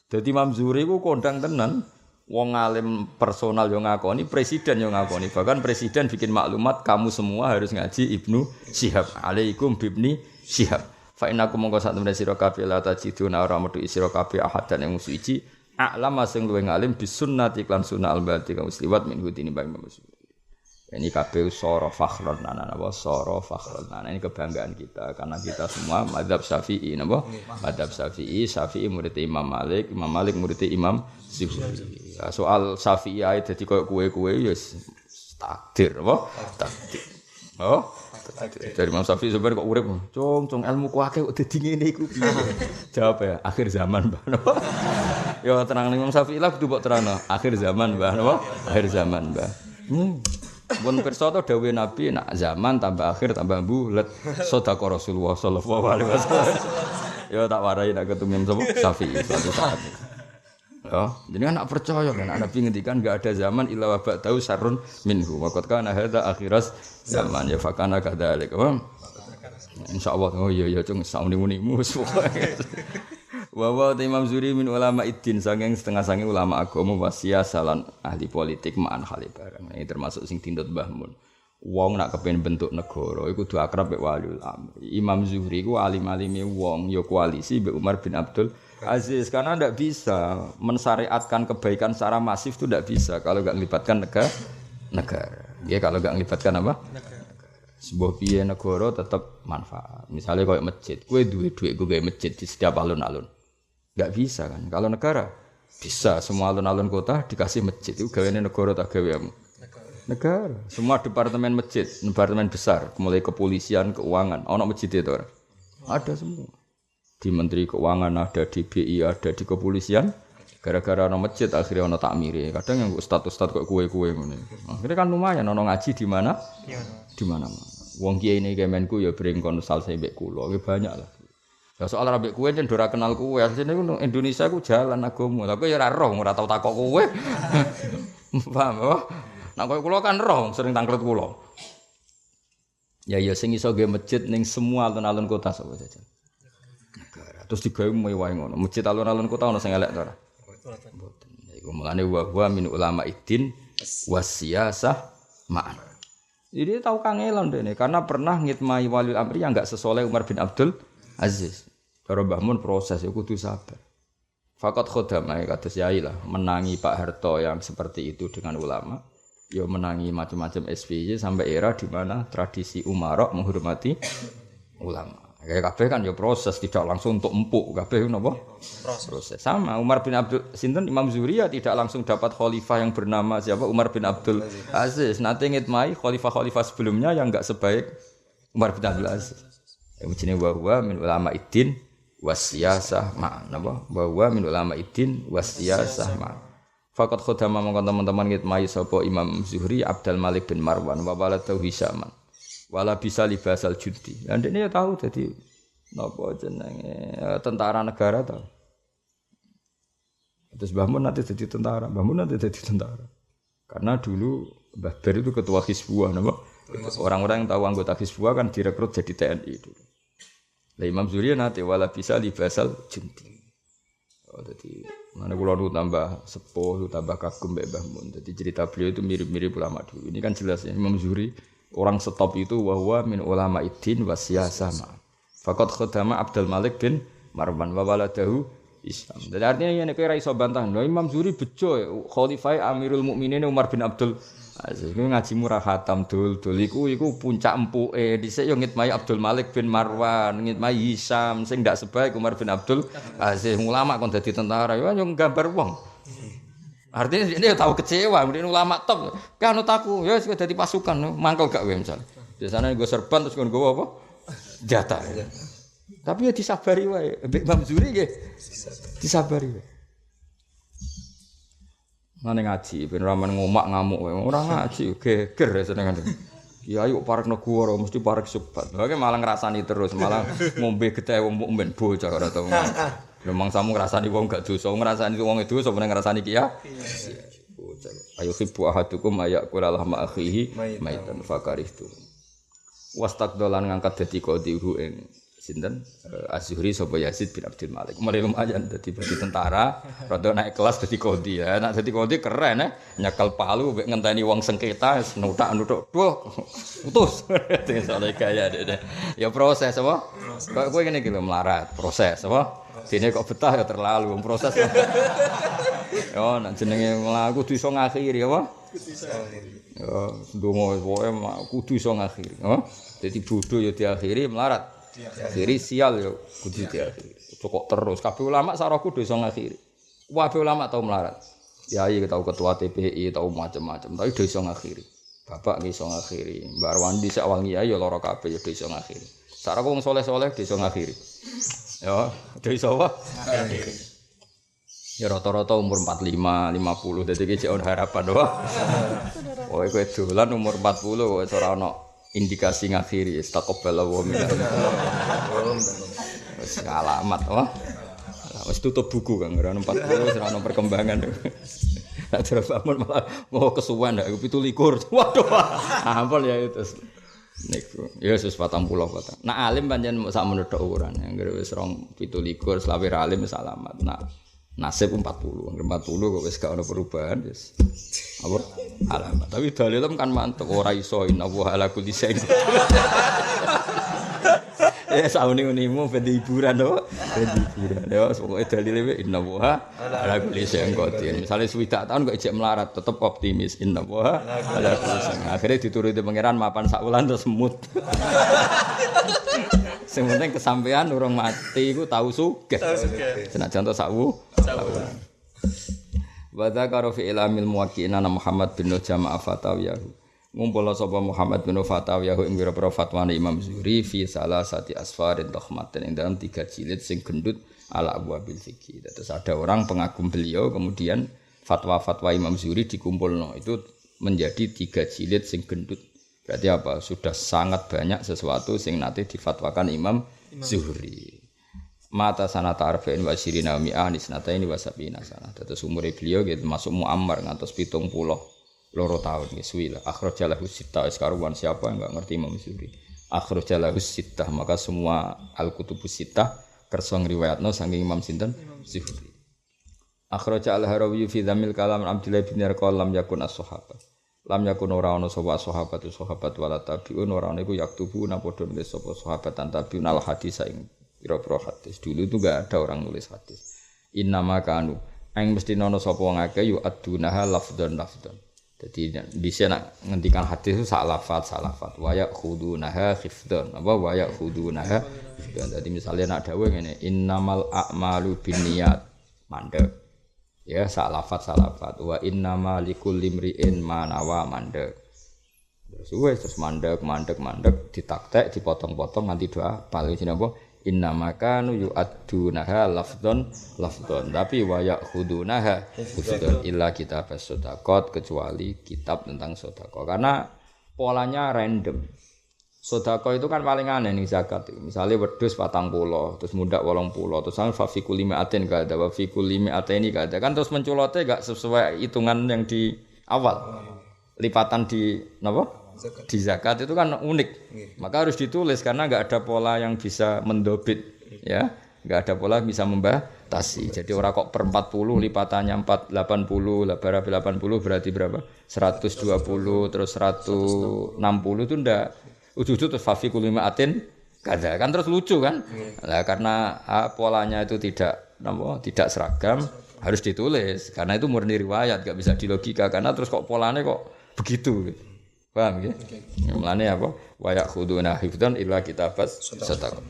Dadi Imam Zuhri ku kondang tenan. Wong alim personal yo ngakoni, presiden yo ngakoni. Bahkan presiden bikin maklumat kamu semua harus ngaji Ibnu Syihab. Alaikum bibni Syihab. Fa innakum mongko sak temene sira kabeh la tajiduna ora metu sira kabeh ahadan yang suci. A'lama sing luwih ngalim bis sunnati lan sunnah al-bati kang liwat min hudini bang Muslim. Ini kabeh soro fakhron napa soro fakhron. Ini kebanggaan kita karena kita semua mazhab Syafi'i napa? Mazhab Syafi'i murid Imam Malik murid Imam Zuhri. Soal Syafi'i ae dadi koyo kowe ya takdir apa? Takdir. Oh, dari Imam Syafi'i sebenarnya kok urip, cung ilmu ku akeh kok dadi ngene iku piye? Jawab ya, akhir zaman, Mbah. Napa? Ya terang Imam Syafi'i lah kudu mbok terangno, akhir zaman, Mbah. Napa? Akhir zaman, Mbah. Mun pirsa to dawuhe Nabi nak zaman tambah akhir tambah bulet. Sedekah Rasulullah sallallahu alaihi wasallam. Ya tak warai nak ketemu Imam Syafi'i suatu saat. Ya, jadi anak percaya kan Nabi ngendikan enggak ada zaman illa wa ba'dahu syarrun minhu. Waqad kana hadza akhiras zaman ya fakana kadzalik. Insyaallah oh iya cung sauni-unimu wa Imam Zuhri min ulama iddin saking setengah-sange ulama agama wasiasalan ahli politik ma'an khali barang. Ini termasuk sing dindut Mbah Mun. Wong nak kepen bentuk negara iku kudu akrab mek waliul amri. Imam Zuhri ku alim-alime wong ya koalisi mbek Umar bin Abdul Aziz karena ndak bisa mensyariatkan kebaikan secara masif itu ndak bisa kalau enggak melibatkan negara. Ya kalau enggak melibatkan apa? Negara. Sebuah piye negara tetap manfaat. Misalnya kayak masjid, kowe duwe dhuwit gue gawe masjid di setiap alun-alun. Enggak bisa kan? Kalau negara bisa semua alun-alun kota dikasih masjid itu gaweane negara tak gawe negara. Semua departemen masjid, departemen besar, mulai kepolisian, keuangan, ono masjid itu orang. Ada semua. Di Menteri Keuangan ada, di BI ada, di kepolisian. Gara-gara ono masjid akhirnya ono takmiri. Kadang yang ustaz-ustaz kok kue-kue ngene. Akhirnya kan lumayan ono ngaji di mana? Di mana-mana. Wong kiai ini Kemenku ya bring konsal mbek kula, banyak lah. Ya soal rabek kue jan ora kenal kue, asline Indonesia ku jalan agama, tapi ya ora roh, ora tau takok kue. Paham apa? Nah kowe kula kan roh sering tangklet kula. Ya sing iso nggih masjid ning semua alun-alun kota sapa jajan. Negara. Terus digawe mewah ngono. Masjid alun-alun kota ono sing elek to ora? Mboten. Iku mulane wa min ulama iddin wasiyasah ma'an. Jadi tahu kangelan dene karena pernah ngitmai waliul amri yang enggak sesoleh Umar bin Abdul Aziz. Karo Mbah Mun proses ya kudu sabar. Fakat khodamah kados yai lah menangi Pak Harto yang seperti itu dengan ulama. Ya menangi macam-macam SBY sampai era di mana tradisi umarok menghormati ulama. Kayak kabeh kan ya proses tidak langsung untuk empuk kabeh napa? Proses. Sama Umar bin Abdul sinten Imam Zuhri ya tidak langsung dapat khalifah yang bernama siapa Umar bin Abdul Aziz. Nanti ngitmai khalifah-khalifah sebelumnya yang enggak sebaik Umar bin Abdul Aziz. Ya jenenge wa min ulama iddin wasiyasah ma napa? Wa min ulama iddin wasiyasah ma. Fakat khodama mongkon teman-teman ngitmai sapa Imam Zuhri Abdul Malik bin Marwan wa waladu Hisaman wala bisa libasal judi. Lah ndekne ya tahu dadi napa jenenge tentara negara ta. Terus Mbah Mun nanti jadi tentara, Karena dulu Mbah Ber itu ketua Hizbullah napa? Orang-orang yang tahu anggota Hizbullah kan direkrut jadi TNI dulu. Lah Imam Zuhri nanti wala bisa libasal judi. Oh, jadi mana kula nu tambah sepuh, tambah kagum mbek Mbah Mun. Jadi cerita beliau itu mirip-mirip ulama dulu. Ini kan jelas ya Imam Zuhri orang stop itu wa min ulama iddin wasiyasah ma. Faqad khadama Abdul Malik bin Marwan wa waladahu Islam. Jadi artinya yen kowe ra iso bantah, Imam Zuhri bejo khalifah Amirul Mukminin Umar bin Abdul Aziz. Iku ngajimu ra khatam dul iku puncak empuke. Dhisik yo ngitmai Abdul Malik bin Marwan, ngitmai Hisam sing ndak sebaik Umar bin Abdul Aziz. Ulama kon dadi tentara yo nggambar wong. Artinya dia tahu kecewa, kemudian ulama top. Kan aku ya wis dadi pasukan, mangkel gak kowe misal. Biasane nggo serban terus nggo apa? Jatah. Tapi ya disabari wae. Mbek Imam Zuhri nggih disabari wae. Mane ngaji ben ora men ngomak ngamuk wae. Ora ngaji geger senengane. Ya ayo parek negara mesti parek subat. Oke malah ngrasani terus, malah ngombe getih wong mukmin bocah ora tau. Memang samu ngrasani wong gak dosa, ngrasani wong itu sapa ngrasani ki ya. Bocah. Ayo khibu ahadukum ayakula lahma akhihi maitan fakarihtu. Wastaqdolan ngangkat dadi qadhihu ing sinten Az-Zuhri sapa Yazid bin Abdul Malik. Mulai lumayan dadi tentara, rada naik kelas dadi qadhi ya. Nek dadi qadhi keren nyekel palu mek ngenteni wong sengketa nuthak-nuthuk. Duh, utus. Soale gaya dene. Ya proses apa? Kok kowe ngene iki lho melarat, proses apa? Dene kok betah ya terlalu wong proses. Yo nek jenenge mlaku kudu iso ngakhiri apa? Kudu iso ngakhiri. Yo ndonga pokoke kudu iso ngakhiri, apa? Dadi bodho ya diakhiri melarat. Akhiri sial yo kudu diakhiri. Cocok terus kabeh ulama saraku do iso ngakhiri. Kabeh ulama tau melarat. Kiai tau ketua TPI tau macam-macam tapi do iso ngakhiri. Bapak ki iso ngakhiri. Mbak Arwandi sak wangi ya lara kabeh ya iso ngakhiri. Sak wong saleh-saleh iso ngakhiri. Ya, iso apa? Ngakhiri. Ya rata-rata umur 45, 50 dadi ki ono harapan wae. Kowe dolan umur 40 kok ora ono indikasi ngakhiri istaqbala wa min. Wis alamat wah. Wis tutup buku kan ora 40 wis ora ono perkembangan. Nek terus bangun malah mau kesuwen ndak 17. Waduh. Ampun ya itu. Niku. Ya wis 40 kota. Nak alim pancen sak menethuk ukuran. Anggere wis 17 selawe alim wis alamat. Nah, nasib 40. Anggere 40 kok wis gak ono perubahan wis. Apa? Alamat. Tapi dalilem kan mantep ora iso innallaha ala kulli syai'in. Ya sauni-unimu ben hiburan to. Ben hiburan. Ya pokoke dalile innallaha ala kulli syai'in qadir. Misale swidak tahun kok ijek melarat tetep optimis innallaha ala kulli syai'in. Akhire dituruti pangeran mapan sak wulan terus semut. Sing penting kesampean urung mati iku tau sugih. Senajan to sak wulan. Wa dzakara fi ilamil muwaqqi'ina Muhammad bin Jama'a Fatawiyahu. Ngumpul sapa Muhammad bin Fatawiyahu ing pira-pira fatwane Imam Zuhri fi salasati asfarin takhmatin ing dalam 3 jilid sing gendut ala abwabil fiqih. Terus ada orang pengagum beliau kemudian fatwa-fatwa Imam Zuhri dikumpulno itu menjadi 3 jilid sing gendut. Berarti apa? Sudah sangat banyak sesuatu sing nate difatwakan Imam Zuhri. Mata sanata arba'in wa syirina mi'ah nisnataini wa sab'ina sanah. Terus umur beliau gitu masuk muammar ngantos 70 loro tahun suwi lah. Akhrajalahu sittah sekarang siapa yang enggak ngerti Imam Zuhri. Akhrajalahu sittah maka semua al-kutubus sittah kersa ngriwayatno saking Imam sinten Zuhri. Akhraja al-Harawi fi dzamil kalam Abdullah bin Yarqal lam yakun as-sahabat. Lam yakun ora ana sapa sahabat wala tabiun ora ana iku yaktubu na padha nulis sapa sahabat tabiun al hadis ing pira-pira hadis. Dulu itu enggak ada orang nulis hadis. Innama kanu ing mesti ana sapa wong akeh yu adunaha lafdhan. Jadi bisa nak ngendikan hadis itu sak lafaz wa yakhudunaha khifdan apa wa yakhudunaha khifdan. Jadi misalnya nak dawuh ngene innamal a'malu binniyat mandek ya sak lafaz wa innamal likulli imri'in ma nawa mandek terus mandek ditaktek dipotong-potong nganti doa paling sini apa innama kanu yu'addunaha lafdhan tapi wa ya'khudunaha khifdan illa kitab as-shadaqat kecuali kitab tentang sedekah karena polanya random. Sedekah itu kan paling aneh nih zakat. Misalnya wedhus 40 terus mudak 80 terus fa fi kulli mi'atin ka ada wa fi kulli mi'ataini ka ada kan terus menculote enggak sesuai hitungan yang di awal. Lipatan di napa? Di zakat itu kan unik, maka harus ditulis karena nggak ada pola yang bisa mendobit, ya, nggak ada pola yang bisa membatasi. Jadi orang kok per 40 lipatannya 480, 80 berarti berapa? 120 terus 160 itu ndak. Ujung-ujung terus fafi kulimatin, kan terus lucu kan? Nah, karena polanya itu tidak seragam harus ditulis karena itu murni riwayat, nggak bisa dilogika karena terus kok polanya kok begitu. Gitu. Paham ya? Mulane apa? Wa yakhuduna hifdzan illa kitabas sadaqah.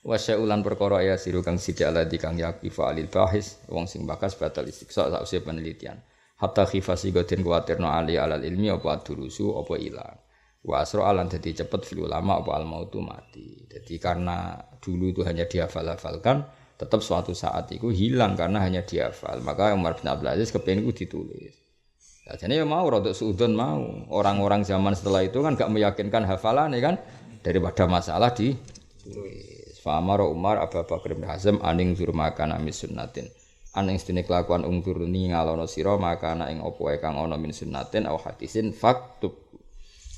Wa sya'ulan perkara ya siru kang sithik aladi kang yaqifa alil bahis wong sing bakas batal istiksa sausé penelitian. Hatta khifasi godin kuwatirno ali alal ilmi apa durusu apa ilang. Wa asra alan dadi cepet fil ulama apa al mautu mati. Jadi karena dulu itu hanya dihafal-hafalkan, tetap suatu saat itu hilang karena hanya dihafal. Maka Umar bin Abdul Aziz kepengin ku ditulis. Ya, jadi ya mau rodok suudon mau orang-orang zaman setelah itu kan gak meyakinkan hafalan ya kan daripada masalah ditulis. Famaro Umar Abu Bakar bin Hazm aning zur makana min sunnatin. Aning stene kelakuan ungturuni ngalono sira makana ing apa wae kang ana min sunnatin au hadisin faktub.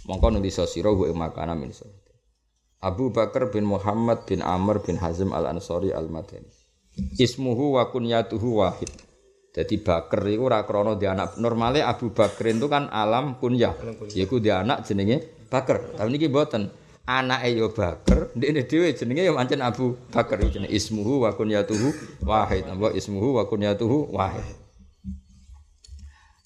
Mongko nulis sira wa makana min sunnatin. Abu Bakar bin Muhammad bin Amr bin Hazm al-Ansari al-Madani. Ismuhu wa kunyatuhu wahid. Jadi Bakar itu ora krana dia anak. Normale Abu Bakar itu kan alam kunyah. Yaiku dia anak jenenge Bakar. Tapi niki mboten. Anake yo Bakar, ndekne dhewe jenenge yo pancen Abu Bakar jenenge ismuhu wa kunyatuhu wahid. Napa ismuhu wa kunyatuhu wahid.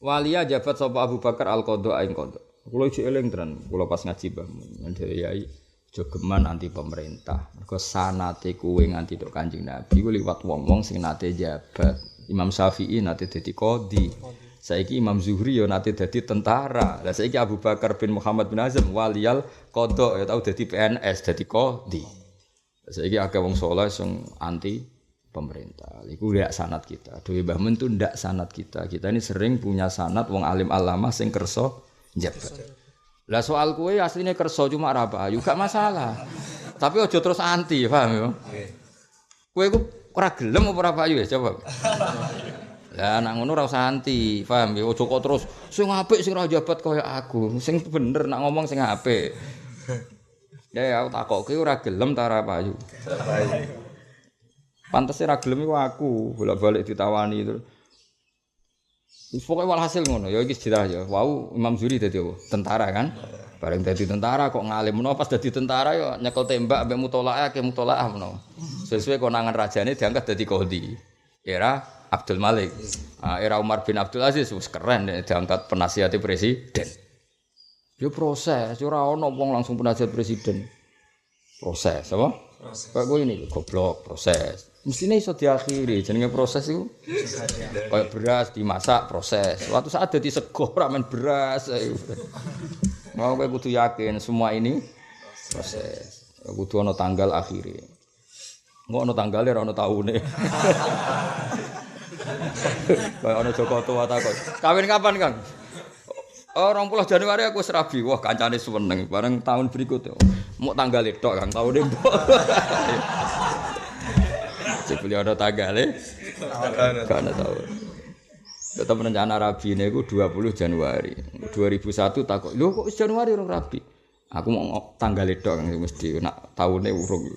Waliya jabat sapa Abu Bakar al-qadha ing qadha. Kula iki eling tenan, kula pas ngaji Mbah Dhewe Yai jogeman anti pemerintah. Mergo sanate kuwe nganti tok Kanjeng Nabi ku liwat wong-wong sing nate jabat. Imam Syafi'i nate dadi qadhi. Saiki Imam Zuhri yo nate dadi tentara. Lah saiki Abu Bakar bin Muhammad bin Hazm waliyal qadha ya tau dadi PNS, dadi qadhi. Saiki akeh wong saleh sing anti pemerintah. Iku ndak sanad kita. Dewe Mbah Mun itu ndak sanad kita. Kita ini sering punya sanad wong alim alama sing kersa njabat. Lah soal kowe asline kersa cuma ora payu, gak masalah. Tapi aja terus anti, paham ya? Kowe iku ora gelem apa ora payu ya coba. Lah nek ngono ora usah anti, paham ya? Aja kok terus sing apik sing ora jabat kaya aku. Sing bener nak ngomong sing apik. Ya aku takokke ora gelem ta ora payu. Pantes ora gelem iku aku, bolak-balik ditawani terus. Wis pokoke walhasil ngono, ya iki sejarah ya. Wau Imam Zuhri dadi apa? Tentara kan? Bareng dadi tentara kok ngalim menawa pas dadi tentara ya nyekel tembak ambek mutolaah ke mutolaah menawa. Sesuai konangan rajane diangkat dadi qadhi. Era Abdul Malik. Era Umar bin Abdul Aziz wis keren diangkat penasihat presiden. Yo proses, ora ono wong langsung penasihat presiden. Proses, apa? Proses. Kayak gue ini goblok, proses. Mestine iso diakhiri, jenenge proses iku. Kayak beras dimasak, proses. Suatu saat dadi sego ramen beras. Mau kowe kudu yakin semua ini proses. Kudu ana tanggal akhire. Engko ana tanggale ora ana taune. Kayak ana Joko tua takon. Kawin kapan, Kang? Oh, 20 Januari aku wis rabi. Wah, kancane seneng. Bareng tahun berikutnya. Mau tanggale tok, Kang. Taune mbok. Cek beliau ada tanggale. Kan tahu. Tetap rencana rabi niku 20 Januari. 2001 takok, "Lho kok Januari urung rabi?" Aku mau tanggale tok Kang mesti nak taune urung.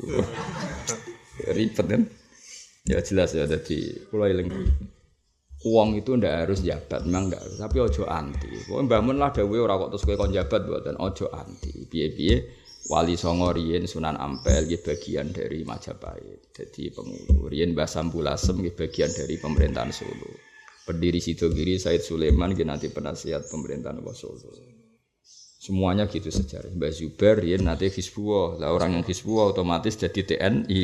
Ribet kan? Ya jelas ya dadi kula eling. Uang itu ndak harus jabat, memang ndak harus. Tapi ojo anti. Pokoke Mbah Mun lah dawuhe ora kok terus kowe kon jabat mboten ojo anti. Piye-piye Wali Songo riyen Sunan Ampel nggih bagian dari Majapahit. Dadi pengulu. Riyen Mbah Sambulasem nggih bagian dari pemerintahan Solo. Pendiri Sidogiri Said Sulaiman nggih nanti penasihat pemerintahan Solo. Semuanya gitu sejarah. Mbah Zubair riyen nanti Hizbullah. Lah orang yang Hizbullah otomatis jadi TNI.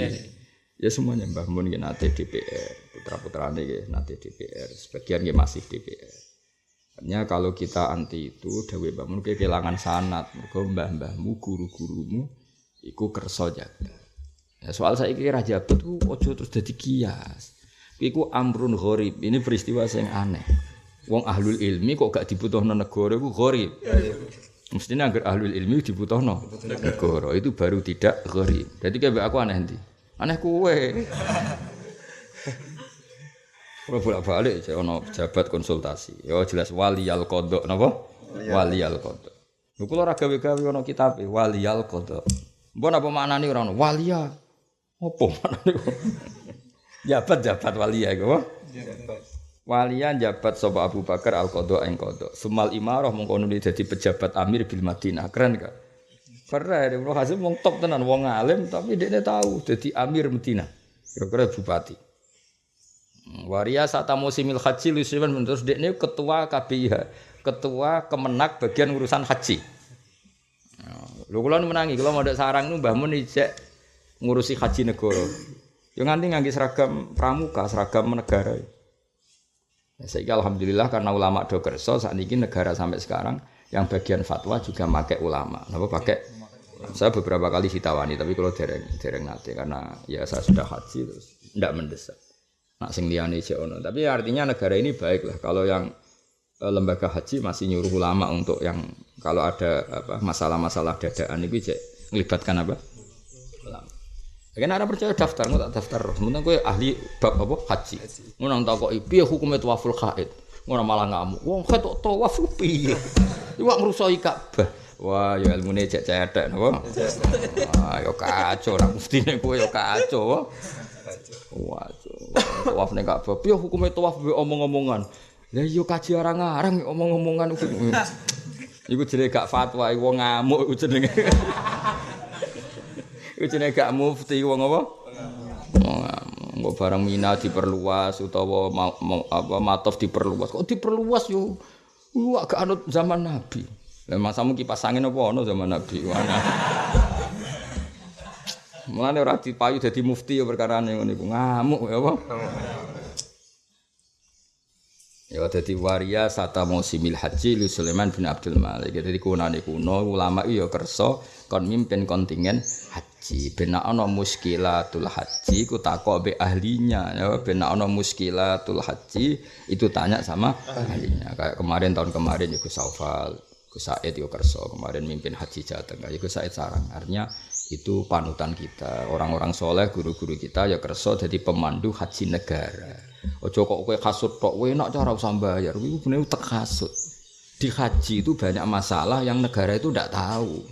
Ya semuanya Mbah Mun nggih nate DPR. Putra-putrane nggih nate DPR, sebagian nggih masih DPR. Hanya kalau kita anti itu dawuh Mbah Mun kehilangan sanad, mergo mbah-mbahmu, guru-gurumu iku kersa jaga. Ya soal saiki ra jabat ku aja terus dadi kias. Iku amrun gharib, ini peristiwa sing aneh. Wong ahlul ilmi kok gak dibutuhno negara iku gharib. Mestinya agar ahlul ilmi dibutuhno negara itu baru tidak gharib. Jadi kayak aku aneh ndi? Aneh kowe. Ora bolak-balik jek ana pejabat konsultasi. Ya jelas waliyal qadha napa? Waliyal qadha. Lha kula ora gawe-gawe ana kitabe waliyal qadha. Mbon apa maknane ora ono? Waliya. Apa maknane? Jabat waliya iku. Jabat. Waliyan jabat sapa Abu Bakar al-Qadha ing qadha. Sumal imarah mongko nuli dadi pejabat amir bil Madinah. Keren gak? Keren, Ibnu Hazm wong top tenan, wong alim tapi dekne tahu dadi amir Madinah. Kira-kira bupati. Waria saat musimil haji lusiman terus dekne ketua KBIH, ketua Kemenak bagian urusan haji. Lho kula menangi, kula mondok sarang nu Mbah Mun ijek ngurusi haji negara. Yo nganti ngangge seragam pramuka, seragam negara. Ya saiki alhamdulillah karena ulama do kersa sakniki negara sampai sekarang yang bagian fatwa juga pakai ulama. Napa pakai? Saya beberapa kali ditawani tapi kalau dereng nate karena ya saya sudah haji terus ndak mendesak. Nak sing liyane cek ono. Tapi artinya negara ini baik lah kalau yang lembaga haji masih nyuruh ulama untuk yang kalau ada apa masalah-masalah dadaan itu cek melibatkan apa? Ulama. Kan ada percaya daftar, tak daftar. Sementara kowe ahli bab apa? Haji. Ngono takoki piye hukume tawaful haid. Ngono malah ngamuk. Wong haid kok tawaf piye? Iwak ngrusoi Ka'bah. Wah, ya ilmune cek cedek napa? Wah, ya kacau lah muftine kowe ya kacau. Wah, tawaf ning Ka'bah. Piye hukume tawaf mbek omong-omongan? Lah iya kaji ora ngarang omong-omongan iku jenenge gak fatwa, wong ngamuk iku jenenge. Iku jenenge gak mufti wong apa? Wong barang Mina diperluas utawa Matof diperluas. Kok diperluas yo? Wah, gak anut zaman Nabi. Lah masamu kipas angin apa ono zaman Nabi. Mulane ora dipayu dadi mufti ya perkarane ngono iku. Ngamuk ya apa? Ya dadi waria sata musimil haji li Sulaiman bin Abdul Malik. Dadi kunane kuno ulama iki ya kersa kon mimpin kontingen haji. Ben ana muskilatul haji ku takok be ahlinya ya ben ana muskilatul haji itu tanya sama ahlinya. Kayak kemarin tahun kemarin ya Gus Saufal, Gus Said yo kersa kemarin mimpin haji Jateng. Ya Gus Said sarang. Artinya itu panutan kita. Orang-orang soleh guru-guru kita ya kersa dadi pemandu haji negara. Ojo kok kowe kasut tok kowe enak cara usah bayar. Iku bener utek kasut. Di haji itu banyak masalah yang negara itu ndak tahu.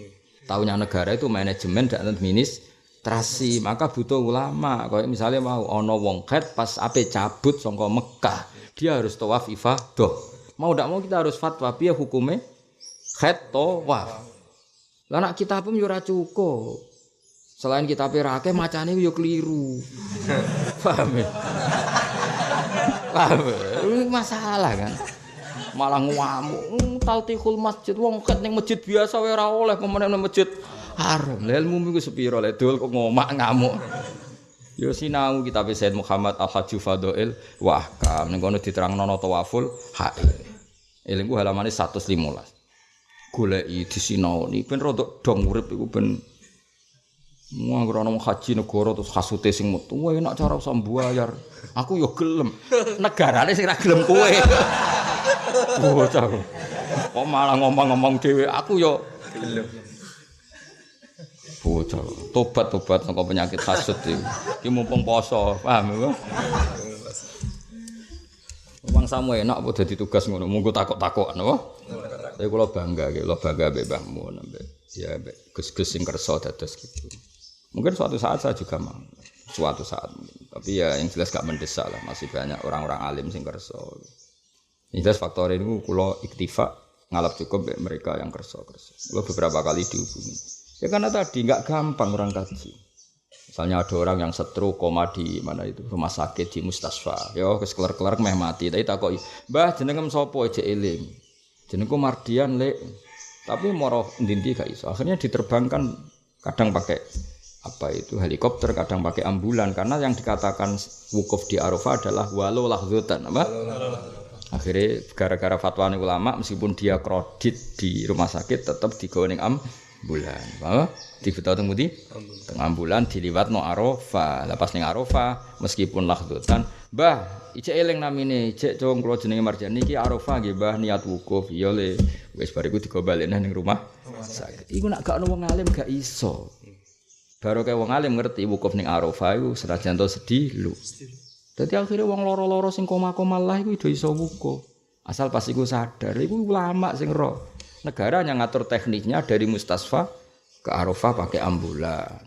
Taunya negara itu manajemen dan administrasi, maka butuh ulama. Kayak misalnya mau ana wong khat pas ape cabut saka Mekah, dia harus tawaf ifadah. Mau ndak mau kita harus fatwa piye hukume khat tawaf. Lah nek kitab pun yo ora cukup. Selain kitab akeh macane yo keliru. Paham ya? Ini masalah kan malah ngamuk taltihul masjid wong ket ning masjid biasa wae ora oleh pemene nang masjid haram lha ilmu iku sepiro le dol kok ngomak ngamuk yo sinau kitab Sayyid Muhammad Al-Hajju Fadail wa ahkam ning kono diterangno tawaful haid ilmu halamane 115 goleki disinaoni ben rodok dong urip iku ben Wong ora haji negara terus kasute sing metu. Wah enak cara usah mbayar. Aku yo gelem. Negarane sing ra gelem kowe. Bocah. Kok malah ngomong-ngomong dhewe aku yo gelem. Bocah. Tobat-tobat saka penyakit hasud iki. Iki mumpung poso, paham ya? Wong samu enak apa dadi tugas ngono. Monggo takok-takokan apa? Tapi kula bangga mbek mbahmu mbek ya mbek Gus-gus sing kersa dados gitu. Mungkin suatu saat saya juga mau, suatu saat mungkin. Tapi ya yang jelas gak mendesak lah, masih banyak orang-orang alim sing kerso. Ini jelas faktor ini kulo iktifa ngalap cukup mereka yang kerso. Kulo beberapa kali dihubungi. Ya karena tadi nggak gampang orang kaji. Misalnya ada orang yang stroke koma di mana itu rumah sakit di mustasfa. Yo kelar-kelar meh mati. Tapi takoki, "Mbah jenengem sapa ejek eling?" Jenengku Mardian lek. Tapi moro ndi-ndi gak iso. Akhirnya diterbangkan kadang pakai apa itu helikopter, kadang pakai ambulan karena yang dikatakan wukuf di Arafah adalah walau lahzutan apa? Akhirnya gara-gara fatwa ulama meskipun dia kredit di rumah sakit tetap digawe ning ambulan. Apa? Dibetahu teng pundi? Teng ambulan diliwatno Arafah. Lah pas ning Arafah meskipun lahzutan, "Mbah, ijek eling namine, ijek cung kula jenenge Marjan niki Arafah nggih, Mbah, niat wukuf." Ya le, wis bariku digobalene ning rumah sakit. Iku nek gak ono wong alim gak iso. Baru kayak wong alim ngerti wukuf ning Arafah iku senajan to sedih lho. Dadi akhire wong loro-loro sing koma-koma lah iku iso wukuf. Asal pas iku sadar, iku ulama sing ro. Negara yang ngatur tekniknya dari mustasfa ke Arafah pakai ambulan.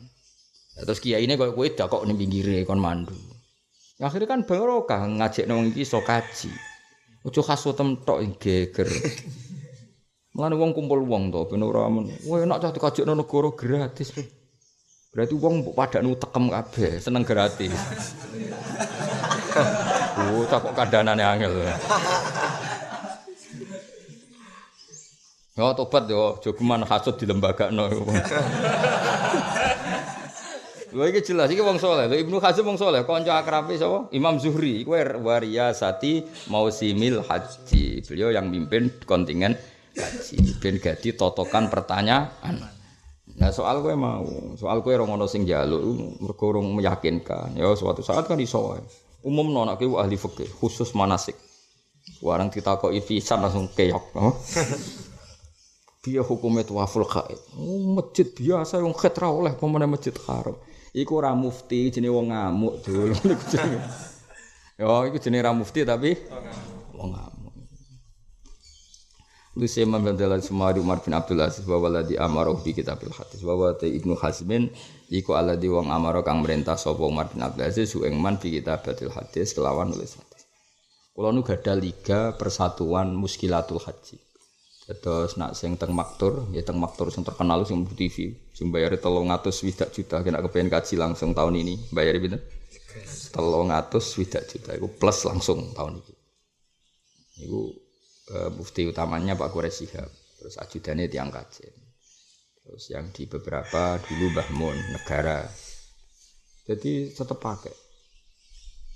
Ya, terus kiai ini koyo kowe kok ning pinggire kon mandu. Akhire kan barokah ngajekno wong iki iso kaji. Ojo khasutem tok geger. Mulane wong kumpul wong to ben ora men. Wah enak cah dikajekno negara gratis. Berarti wong mbok padakno tekem kabeh, seneng gratis. Oh, cak kok kandanane angel. Yo tobat yo, jogeman hasud di lembagakno. Lha iki jelas iki wong saleh. Ibnu Hazm wong saleh, kanca akrabe sapa? Imam Zuhri, iku wariyasati mausimil haji. Beliau yang mimpin kontingen haji. Ben gadi totokan pertanyaan. Nah soal kowe ora ono sing njaluk mergo urung meyakinkan. Ya suatu saat kan iso wae. Umumno nek kowe ahli fikih khusus manasik. Warang ditakoki pisan langsung keok. Piye hukume tawaful haid? Masjid biasa wong khat ra oleh pemene masjid haram. Iku ora mufti jenenge wong ngamuk dul. Niku jenenge. Ya iku jenenge ra mufti tapi wong ngamuk. Lusi Imam Abdullah Sumari Umar bin Abdul Aziz wa waladi amara bi kitabil hadis wa wa Ibnu Hazmin iku alladhi wong amara kang merintah sapa Umar bin Abdul Aziz su ing man bi kitabil hadis kelawan nulis hadis. Kula nu gadah liga persatuan muskilatul haji. Terus nak sing teng maktur, ya teng maktur sing terkenal sing di TV, sing bayar 300 juta kena kepengen kaji langsung tahun ini. Bayar pinten? 300 juta iku plus langsung tahun ini. Iku mufti utamanya Pak Quraisy Shihab, terus ajudannya Tiang Kajen, terus yang di beberapa dulu Mbah Mun negara, jadi tetap pakai.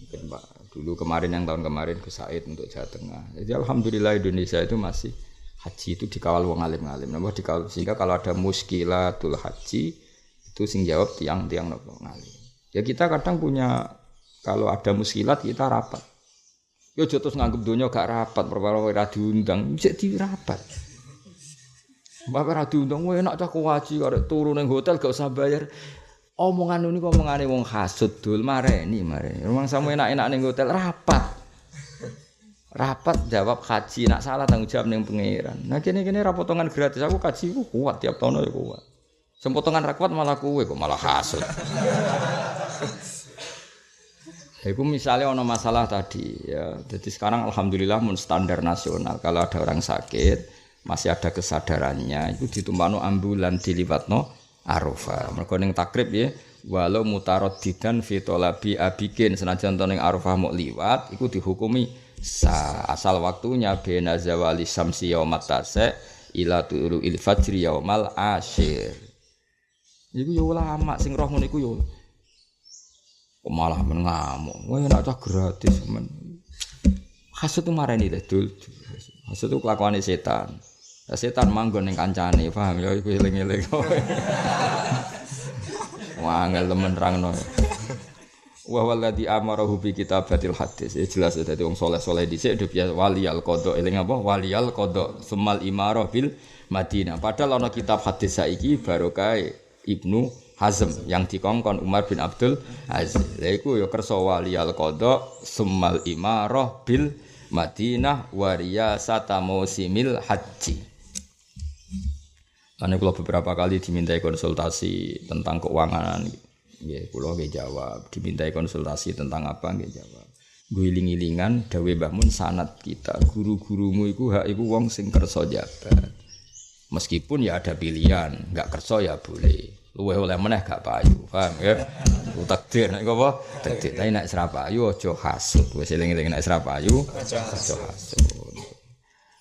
Mungkin Pak dulu kemarin yang tahun kemarin Gus Said untuk Jawa Tengah. Jadi alhamdulillah Indonesia itu masih haji itu dikawal wong alim-alim. Napa dikawal sehingga kalau ada muskilatul haji itu sing jawab tiang-tiang napa ngalim. Ya kita kadang punya kalau ada muskilat kita rapat. Yo aja terus nganggep donya gak rapat perkara ora diundang, cek di rapat. Bapak ora diundang, wae enak cah haji arek turu ning hotel gak usah bayar. Omongan niku omongane wong hasud dul mareni. Rumang samu enak-enak ning hotel rapat. Rapat jawab haji, nak salah tanggung jawab ning pangeran. Nah kene-kene ra potongan gratis, aku haji ku kuat tiap tahun ya kuat. Sempotongan ra kuat malah kowe kok malah hasud. Iku misalnya ono masalah tadi ya. Jadi sekarang alhamdulillah mun standar nasional kalau ada orang sakit masih ada kesadarannya itu ditumpakno ambulan diliwatno Arafah. Mergo ning takrib ya walau mutaraddidan fi talabi abikin senajan to ning Arafah mok liwat iku dihukumi asal waktunya bena zawali samsi yaumat tasa ila tulu'il fajri yaumal asyir. Iku yo ulama sing roh ngono iku yo malah ngamuk. Wah enak cah gratis men. Hasud itu marani teh dul. Hasud itu kelakuane setan. Setan manggon ning kancane, paham ya iku eling-eling. Wah angel temen rangno. Wa walladzi amarahu bi kitabatil hadis. Ya jelas dadi wong saleh-saleh dhisik dia waliyal qada eling apa? Waliyal qada sumal imarah bil Madinah. Padahal ana kitab hadis saiki barokah Ibnu Hazm yang dikongkon Umar bin Abdul Aziz. Lha iku ya kersa waliyal qada sumal imarah bil Madinah wa riyasata musimil haji. Ane kula beberapa kali dimintai konsultasi tentang keuangan. Nggih kula nggih jawab. Dimintai konsultasi tentang apa nggih jawab. Guling-gilingan dawe Mbah Mun sanad kita. Guru-gurumu iku hak iku wong sing kersa jabat. Meskipun ya ada pilihan, enggak kersa ya boleh. Luwih oleh meneh gak payu, paham ya? Takdir nek apa? Takdir. Tapi nek ora payu aja hasud. Wis eling-eling nek ora payu aja hasud.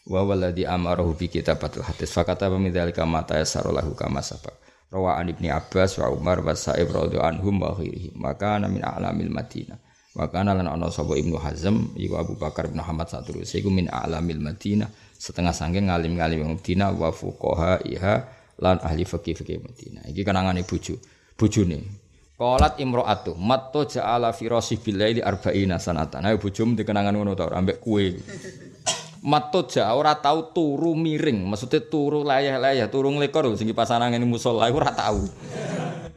Wa walladzi amarahu bi kitabatil hadis fakata bimidzalika mata yasarulahu kama sabaq. Rawaan Ibnu Abbas wa Umar wa Sa'ib radhiyallahu anhum wa ghairihi. Maka min a'lamil Madinah. Wa kana lan ana sapa Ibnu Hazm iku Abu Bakar bin Muhammad saturuse iku min a'lamil Madinah. Setengah saking ngalim-ngalim Madinah wa fuqaha iha lan ahli fikih-fikih Madinah. Iki kenangane bojone. Qalat imra'atu matto ja'ala firasi billaili arba'ina sanatan. Ayo bojomu dikenangan ngono ta ambek kowe. Matto ja ora tau turu miring, maksudnya turu layah-layah, turu nglekor sing kipasan angin musala ora tau.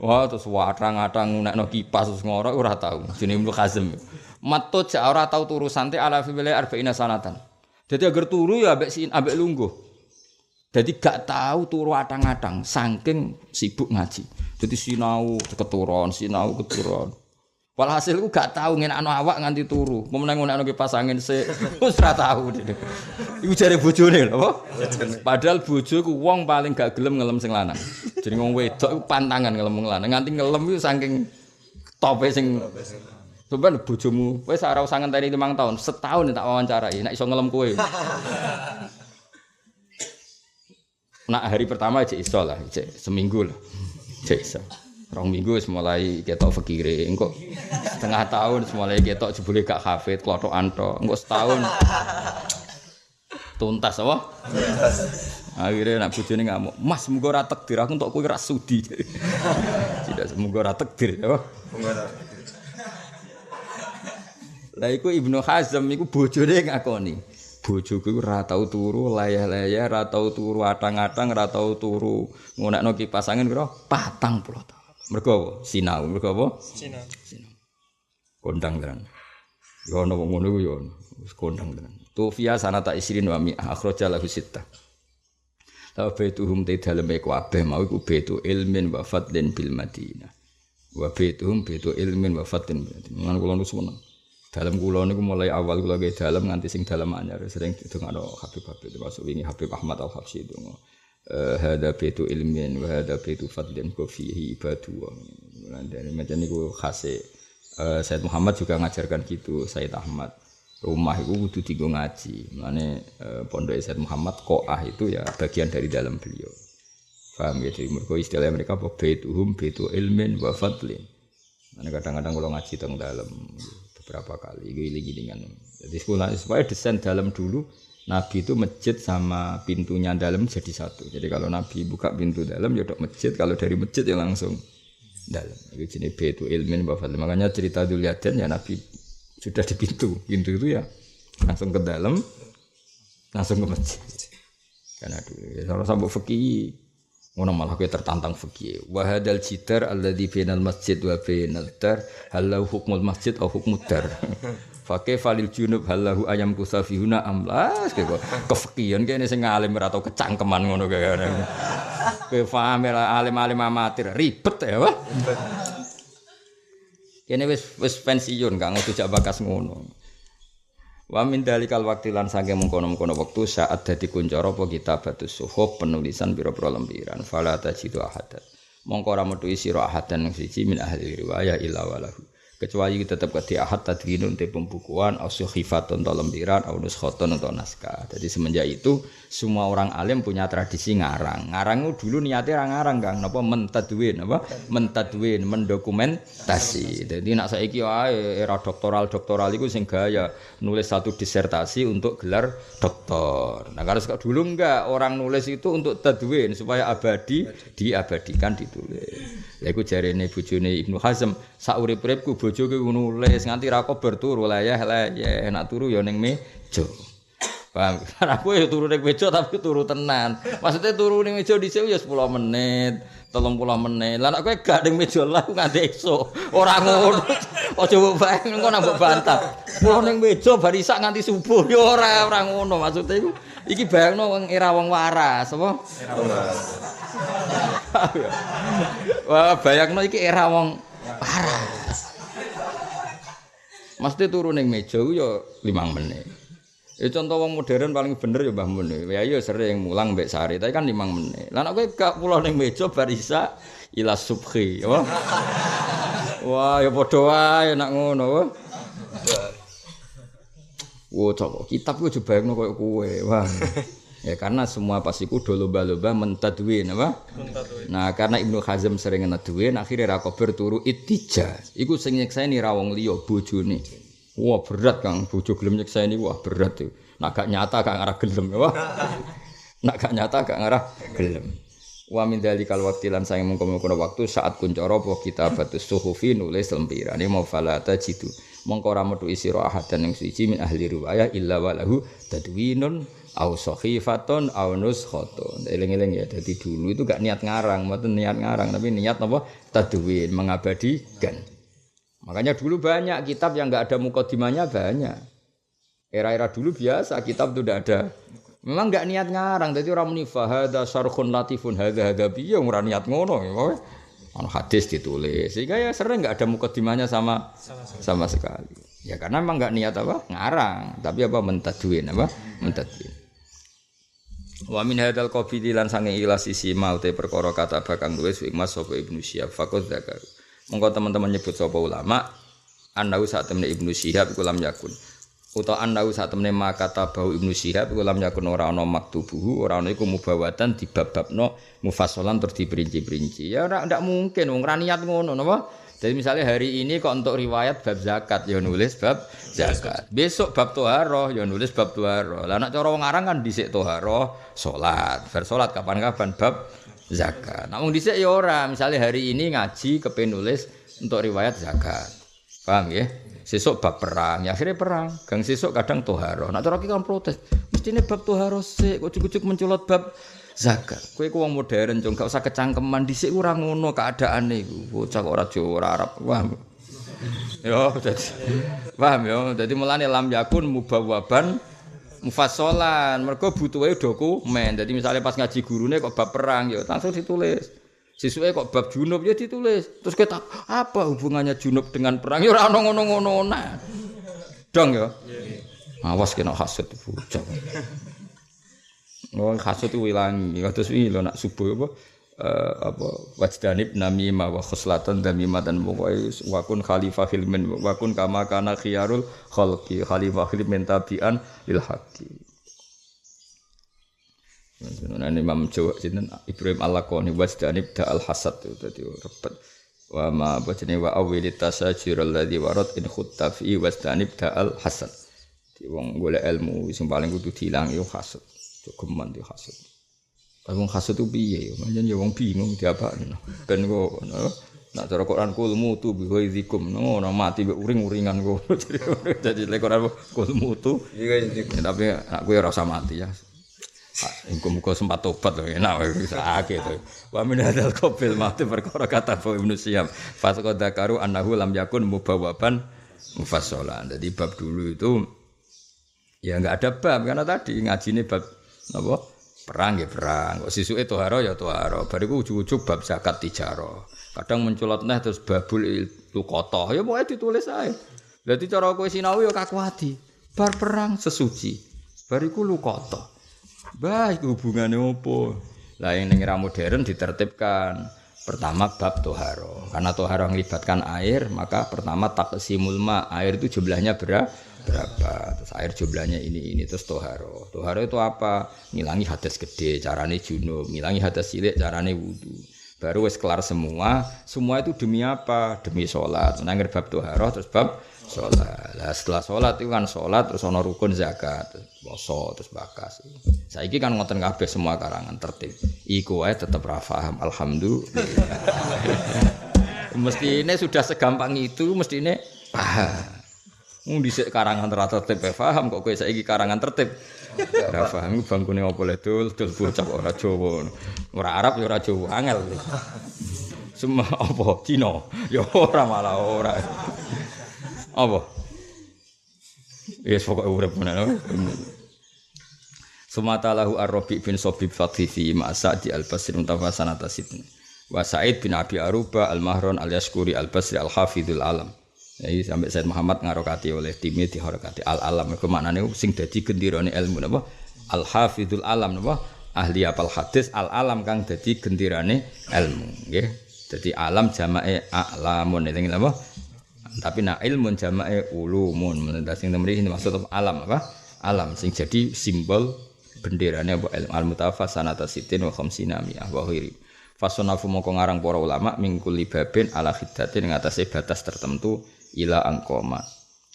Wah terus watang-atang nekno kipas terus ngorok ora tau. Jenenge Ibnu Hazm. Matto ja ora tau turu santai ala billaili arba'ina sanatan. Jadi agar turu ya ambek lungguh. Jadi gak tahu turu atang-atang saking sibuk ngaji. Jadi sinau keturun. Walhasil ku gak tahu ngenakno awak nganti turu. Pemenang ngenakno kipas angin sik wis ora tahu. Iku jare bojone lho apa? Padahal bojo ku wong paling gak gelem ngelem sing lanang. Jenenge wong wedok iku pantangan ngelem wong lanang. Nganti ngelem iku saking tope sing sampeyan bojomu wis ora usah ngenteni 5 tahun, setahun tak wawancarai nek iso ngelem kowe. Nak hari pertama cek iso lah, cek seminggu lah. Cek iso. 2 minggu wis mulai ketok fikire. Engko setengah tahun wis mulai ketok jebule gak hafid, klothokan tok. Engko setahun tuntas apa? Tuntas. Akhirnya nak bojone ngamuk, "Mas, muga ora takdir aku entuk kowe ora sudi." Tidak semoga ora takdir, apa? Muga ora. Lah iku Ibnu Hazm iku bojone ngakoni. Bojoku iku ora tau turu layah-layah, ora tau turu atang-atang, ora tau turu ngonekno kipas angin pira 40 tahun. Mergo apa? Sinau, mergo apa? Sinau. Kondang tenan. Yo ono wong ngono yo wis kondang tenan. Tufiya sanata isrin wa mi akhraja lahu sittah. Ta baituhum te daleme kabeh mau iku baitu ilmin wa fadlin bil Madinah. Wa baituhum baitu ilmin wa fadlin bil Madinah. Lan kula nu seneng. Dalam kula niku mulai awal kula ge dalam nganti sing dalam anyar sering didongakno Habib-habib termasuk wingi Habib Ahmad Al-Habsyi donga. Hada baitu ilmin wa hada baitu fadlin ku fihi ibadu. Lan dari macam niku khase Said Muhammad juga ngajarkan gitu, Said Ahmad. Rumah itu kudu dienggo ngaji. Mane pondok Said Muhammad Qoah itu ya bagian dari dalam beliau. Paham ya, jadi mergo istilah mereka baituhum baitu ilmin wa fadlin. Mane kadang-kadang kalau ngaji teng dalam beberapa kali giling-gilingan. Jadi supaya desain dalam dulu Nabi itu masjid sama pintunya dalam jadi satu. Jadi kalau Nabi buka pintu dalam ya dok masjid, kalau dari masjid ya langsung dalam. Itu jenis Baitul Ilmin wa Fadl. Makanya cerita Dzulyadan ya Nabi sudah di pintu itu ya langsung ke dalam, langsung ke masjid. Karena dulu ya kalau sampai fikih ngono malah kowe tertantang fikih. Wa hadzal jidar alladzi bainal masjid wa bainal dar halau hukmul masjid au hukmud dar. Fakih falil junub halahu ayam kusafihuna amlas kok kefikihan kene sing alim ora tau kecangkeman ngono kaya. Kowe paham alim-alim amatir ribet ya, Pak. Kene wis pensiun Kang dijak bakas ngono. Wa min dalikal waqti lan sange mengkono-mengkono wektu saat dadi kuncara apa kitabatus suhuf penulisan pira-pira lempiran fala tajidu ahadan. Mongko ora metu sira ahadan siji min ahli riwayah illa walahu. Kecuali tetap ke ahad tadwinun te pembukuan au suhifatun atau lempiran au nuskhatun atau naskah. Jadi semenjak itu semua orang alim punya tradisi ngarang. Ngarang itu dulu niatnya ngarang Kang, napa mentadwin, mendokumentasi. Jadi nak saiki wae era doktoral iku sing gaya nulis satu disertasi untuk gelar doktor. Nah, kalau dulu enggak, orang nulis itu untuk tadwin supaya abadi, diabadikan ditulis. Lha iku jarene bojone Ibnu Hazm, sak urip-uripku bojoku nulis nganti ra kober turu layah-layah, nek turu ya ning meja. Paham? Aku ya turu ning meja tapi turu tenan. Maksudnya turu ning meja dhisik ya 10 menit, 30 menit. Lah nek kowe gak ning meja lah nganti esuk. Ora ngono. Aja mbok bayang engko nang mbok bantah. Pulau ning meja bar isak nganti subuh ya ora ngono. Maksudnya iku iki bayangno wong era wong waras, apa? Era waras. Wah, bayangno iki era wong waras. Mesti turu ning meja ya 5 menit. Ya contoh wong modern paling bener ya Mbah Mun. Ya iya sering mulang mbek sare, tapi kan 5 menit. Lah nek kowe gak pulau ning meja bar isa ila subhi, ya. Wah, ya padha wae nek ngono, wah. Wo cok kitab ku jebayangno koyo kowe. Wah. Ya karena semua pasti kudu lomba-lomba mentadwin apa? Mentadwin. Nah, karena Ibnu Hazm sering mentadwin akhirnya ra kober turu ittija. Iku sing nyekseni ra wong liya bojone. Wah, berat Kang, bojo gelem nyekseni wah berat tuh. Nak gak nyata gak ngarah gelem ya. Nak gak nyata gak ngarah gelem. Wa min dalikal waqti lan sang mengko-mengko waktu saat kuncara apa kitabatus suhufi nulis lempiran mau falata jitu. Mongko ora metu sira ahadan ing siji min ahli riwayah illa walahu tadwinun au sahifatun au nuskhatun. Eling-eling ya, dadi dulu itu gak niat ngarang, mboten niat ngarang tapi niat apa? Tadwin, mengabadikan. Makanya dulu banyak kitab yang enggak ada mukadimahnya banyak. Era-era dulu biasa kitab itu tidak ada. Memang enggak niat ngarang, dadi ora muni fa hadza syarhun latifun hadza biya ora niat ngono. Ono hadis ditulis. Sehingga ya sering enggak ada mukadimahnya sama sekali. Ya karena memang enggak niat apa? Ngarang, tapi apa mentadwin apa? Mentadwin. Wa min hadzal qabili lan sange ilas isi maute perkara kata bakang nulis Mas sapa Ibnu Syihab faqad zakar. Monggo teman-teman nyebut sapa ulama annau sak temne Ibnu Syihab iku lam yakun. Utawa annau sak temne makata bau Ibnu Syihab iku lam yakun ora ana maktubuhu, ora ana iku mubawatan dibab-babno mufassalan terus diperinci-perinci. Ya ora ndak mungkin wong ra niat ngono napa? Jadi misalnya hari ini kok untuk riwayat bab zakat ya nulis bab zakat. Besok bab toharoh ya nulis bab toharoh. Lah nek cara wong aran kan dhisik toharoh, salat. Bar salat kapan-kapan bab zakat. Nek wong dhisik ya ora, misalnya hari ini ngaji kepen nulis untuk riwayat zakat. Paham ya? Sesuk bab perang, ya akhirnya perang. Gang sesuk kadang toharoh. Nek cara iki kan protes. Mestine bab toharoh sik kok cucuk-cucuk mencolot bab zakat. Kowe ku wong modern, jong gak usah kecangkeman dhisik ora ngono keadaane iku. Bocah kok ora Jawa ora Arab. Wah. Yo dadi. Paham yo. Dadi mulane lam yakun mubawwaban mufassalan. Mergo butuhe dokumen. Dadi misalnya pas ngaji gurune kok bab perang yo langsung ditulis. Sisuke kok bab junub ya ditulis. Terus kita apa hubungannya junub dengan perang? Ya ora ono ngono-ngono nah. Dong yo. Awas kena hasud bocah. Oh hasud itu ilangi, kados iki lho nak subuh apa wajdanib namimah wa khuslatan damimatan pokoke wakun khalifah hilmin wakun kama kana khiyarul khalqi khalifah hilmin tabian lil haqqi. Imam Jawa sinten Ibrahim Al-Laqani wajdanib da al hasad itu dadi repet. Wa ma bajane wa awilit tasajir alladzi warad in khutta fi wastanib da'al hasan. Di wong golek ilmu sing paling kudu diilang yo hasud. Jogeman di hasud. Wong hasud ku piye yo? Pancen yo wong bingung diapakno. Ben kok nak cara Quran kul mutu bi ghaizikum ngono mati mbek uring-uringan kok. Jadi lek Quran kul mutu tapi aku ora usah mati ya. Muga-muga sempat tobat lho enak sakit to. Wa min hadzal qabil mati perkara kata Ibnu Syihab. Fasqadakaru annahu lam yakun mubawwaban mufassalan. Jadi bab dulu itu ya enggak ada bab karena tadi ngajine bab apa? Perang ya perang. Kok sisuke toharo ya toharo. Bariku ujug-ujug bab zakat tijaro. Kadang menculot neh terus babul luqata. Ya pokoke ditulis ae. Dadi cara kowe sinau ya kaku ati. Bar perang sesuci. Bariku luqata. Bah iku hubungane opo? Lah yang ning era modern ditertibkan. Pertama bab toharo. Karena toharo melibatkan air, maka pertama taqsimul ma. Air itu jumlahnya berapa? Terus air jumlahnya ini terus toharo. Toharo itu apa? Ngilangi hadas gede, carane junub. Ngilangi hadas cilik, carane wudu. Baru wis kelar semua itu demi apa? Demi sholat. Nang bab toharo terus bab sholat. Lah setelah sholat itu kan sholat terus ana rukun zakat, puasa terus bakas. Saiki kan ngoten kabeh semua karangan tertib. Iku wae tetep ra paham. Alhamdulillah. Mestine sudah segampang itu mestine paham. Mung dhisik karangan tertib paham kok kowe saiki karangan tertib. Ora paham bangkune apa le dul bocah ora Jawa. Ora Arab ya ora Jawa angel. Semua apa Cina ya ora malah ora. Apa? Yes pokoke urip menawa. Sumatalahu Ar-Rabi' bin Sabib Fatihi Ma'sa'di Al-Basri Mutafasanata Sidni wa Sa'id bin Abi Aruba Al-Mahron Al-Yaskuri Al-Basri Al-Hafidhul Alam. Jadi sampai Said Muhammad ngarokati oleh timnya dihorokati Al-Alam. Itu maknanya sing dadi gendirane ilmu napa? Al-Hafidhul Alam napa? Ahli apal hadis Al-Alam kang dadi gendirane ilmu. Nggih. Dadi alam jamake a'lamun. Ini napa? Tapi nak ilmun jamake ulumun. Sing temrih maksud alam apa? Alam sing jadi simbol benderane apa ilmu al-mutafasanata sitin wa khamsina mi'ah wa khiri. Fasonafu moko ngarang para ulama mingkul libabin ala khiddatin ngatasi batas tertentu ila angkoma.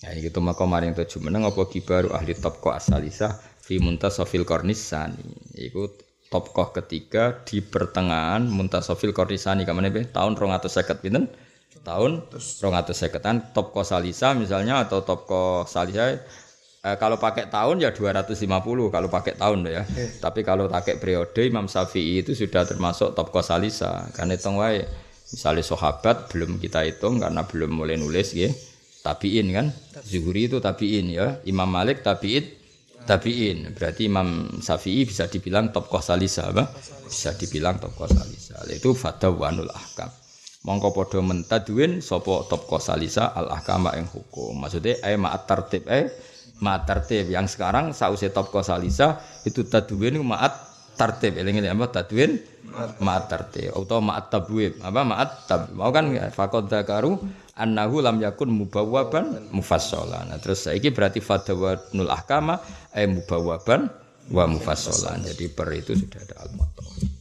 Ya iki to maka maring tujuh meneng apa kibaru ahli tabqa asalisa fi muntasafil qarnisani. Iku tabqah ketiga di pertengahan muntasafil qarnisani kamane tahun 250 pinten? Tahun 250-an tabqa salisa misalnya atau tabqa salisa kalau pakai tahun ya 250 kalau pakai tahun ya. Tapi kalau pakai periode Imam Syafi'i itu sudah termasuk tabqa salisa. Kan hitung wae. Misalnya sahabat belum kita hitung karena belum mulai nulis nggih. Tabi'in kan. Zuhri itu tabi'in ya. Imam Malik tabi'in. Berarti Imam Syafi'i bisa dibilang tabqa salisa apa? Bisa dibilang tabqa salisa. Itu fadawanul ahkam. Mongko padha mentadwin sapa tabqa salisa al ahkama ing hukum. Maksudnya ma'at tartib ma'at tartib yang sekarang sause tabqa salisa itu tadwin ma'at tartib. Eling-eling apa tadwin ma'at tartib atau ma'at tabwib. Apa ma'at tab. Mau kan faqad dzakaru annahu lam yakun mubawwaban mufassalan. Nah, terus saiki berarti fadawanul ahkama mubawwaban wa mufassalan. Jadi per itu sudah ada al-muttafaq.